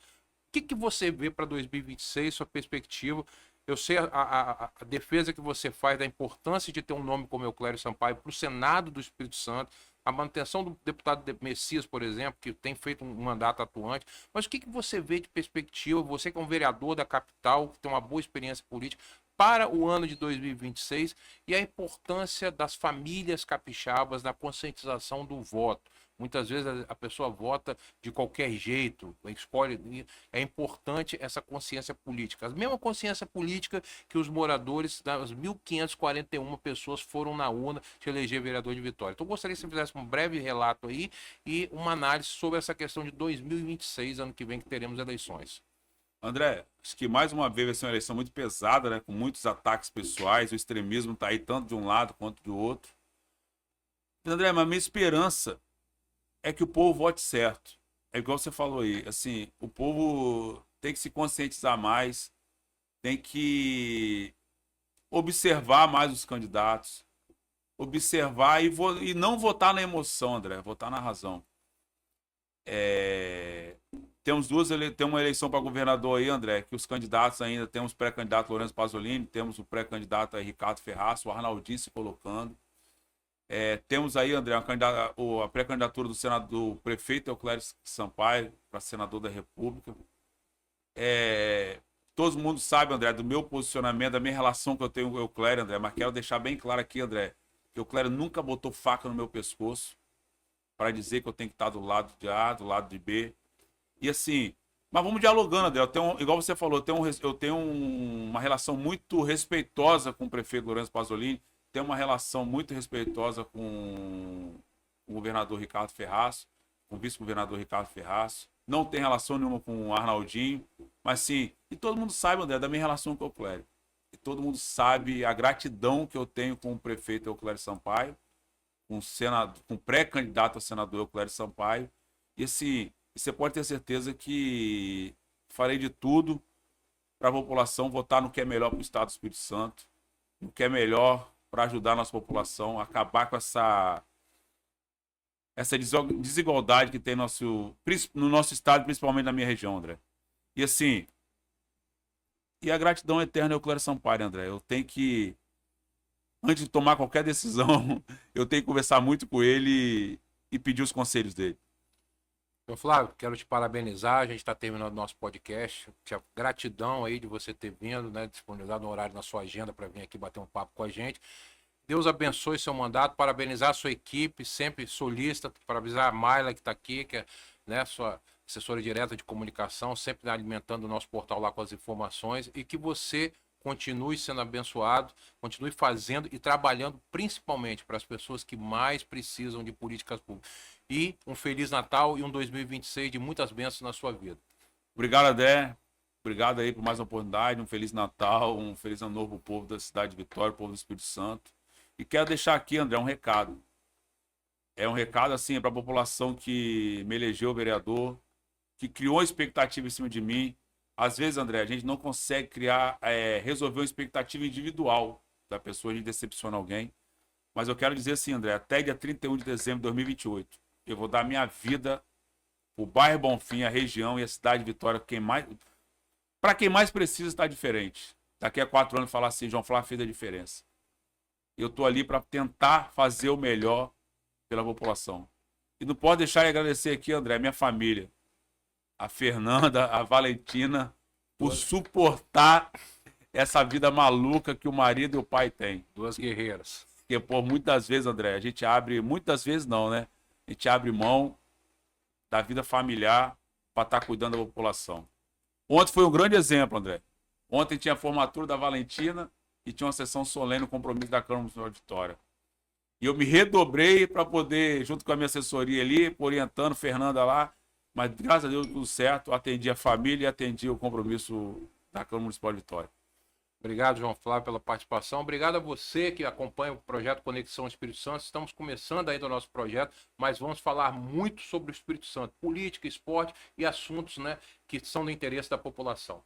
A: O que você vê para 2026, sua perspectiva? Eu sei a defesa que você faz da importância de ter um nome como Euclério Sampaio para o Senado do Espírito Santo, a manutenção do deputado Messias, por exemplo, que tem feito um mandato atuante. Mas o que você vê de perspectiva, você que é um vereador da capital, que tem uma boa experiência política, para o ano de 2026 e a importância das famílias capixabas na conscientização do voto? Muitas vezes a pessoa vota de qualquer jeito, escolhe. É importante essa consciência política. A mesma consciência política que os moradores das 1.541 pessoas foram na urna de eleger vereador de Vitória. Então, eu gostaria que você fizesse um breve relato aí e uma análise sobre essa questão de 2026, ano que vem, que teremos eleições.
B: André, acho que mais uma vez vai ser uma eleição muito pesada, né? Com muitos ataques pessoais, o extremismo está aí tanto de um lado quanto do outro. André, mas minha esperança é que o povo vote certo. É igual você falou aí, assim, o povo tem que se conscientizar mais, tem que observar mais os candidatos, observar e não votar na emoção, André, votar na razão. Tem uma eleição para governador aí, André, que os candidatos ainda, temos o pré-candidato Lourenço Pasolini, temos o pré-candidato aí, Ricardo Ferraz, o Arnaldinho se colocando. Temos aí, André, a pré-candidatura do Senado do prefeito Euclério Sampaio para senador da República. Todo mundo sabe, André, do meu posicionamento, da minha relação que eu tenho com o Euclério, André, mas quero deixar bem claro aqui, André, que o Euclério nunca botou faca no meu pescoço para dizer que eu tenho que estar do lado de A, do lado de B. E assim, mas vamos dialogando, André. Igual você falou, eu tenho uma relação muito respeitosa com o prefeito Lourenço Pasolini, tenho uma relação muito respeitosa com o governador Ricardo Ferraz, com o vice-governador Ricardo Ferraz. Não tem relação nenhuma com o Arnaldinho, mas sim, e todo mundo sabe, André, da minha relação com o Euclério. E todo mundo sabe a gratidão que eu tenho com o prefeito Euclério Sampaio, com o pré-candidato a senador Euclério Sampaio. E assim, você pode ter certeza que farei de tudo para a população votar no que é melhor para o Estado do Espírito Santo, no que é melhor para ajudar a nossa população, acabar com essa desigualdade que tem no nosso estado, principalmente na minha região, André. E assim, e a gratidão eterna é o Euclério Sampaio, André. Eu tenho que, antes de tomar qualquer decisão, eu tenho que conversar muito com ele e pedir os conselhos dele.
A: Então, Flávio, quero te parabenizar, a gente está terminando o nosso podcast. Gratidão aí de você ter vindo, né, disponibilizado um horário na sua agenda para vir aqui bater um papo com a gente. Deus abençoe seu mandato, parabenizar a sua equipe, sempre solista, parabenizar a Mayla que está aqui, que é, né, sua assessora direta de comunicação, sempre alimentando o nosso portal lá com as informações, e que você continue sendo abençoado, continue fazendo e trabalhando principalmente para as pessoas que mais precisam de políticas públicas. E um Feliz Natal e um 2026 de muitas bênçãos na sua vida.
B: Obrigado, Adé. Obrigado aí por mais uma oportunidade. Um Feliz Natal, um Feliz Ano Novo pro povo da cidade de Vitória, povo do Espírito Santo. E quero deixar aqui, André, um recado. É um recado, assim, para a população que me elegeu vereador, que criou expectativa em cima de mim. Às vezes, André, a gente não consegue resolver uma expectativa individual da pessoa, a gente decepciona alguém. Mas eu quero dizer assim, André, até dia 31 de dezembro de 2028, eu vou dar minha vida o bairro Bonfim, a região e a cidade de Vitória, para quem mais precisa estar diferente. Daqui a 4 anos falar assim, João Flávio fez a diferença. Eu estou ali para tentar fazer o melhor pela população. E não posso deixar de agradecer aqui, André, a minha família, a Fernanda, a Valentina, por suportar essa vida maluca que o marido e o pai têm.
A: Duas guerreiras.
B: Porque, pô, muitas vezes, André, a gente abre, muitas vezes não, né? A gente abre mão da vida familiar para estar cuidando da população. Ontem foi um grande exemplo, André. Ontem tinha a formatura da Valentina e tinha uma sessão solene no compromisso da Câmara Municipal de Vitória. E eu me redobrei para poder, junto com a minha assessoria ali, orientando Fernanda lá, mas graças a Deus tudo certo. Atendi a família e atendi o compromisso da Câmara Municipal de Vitória.
A: Obrigado, João Flávio, pela participação. Obrigado a você que acompanha o projeto Conexão Espírito Santo. Estamos começando ainda o nosso projeto, mas vamos falar muito sobre o Espírito Santo, política, esporte e assuntos, né, que são do interesse da população.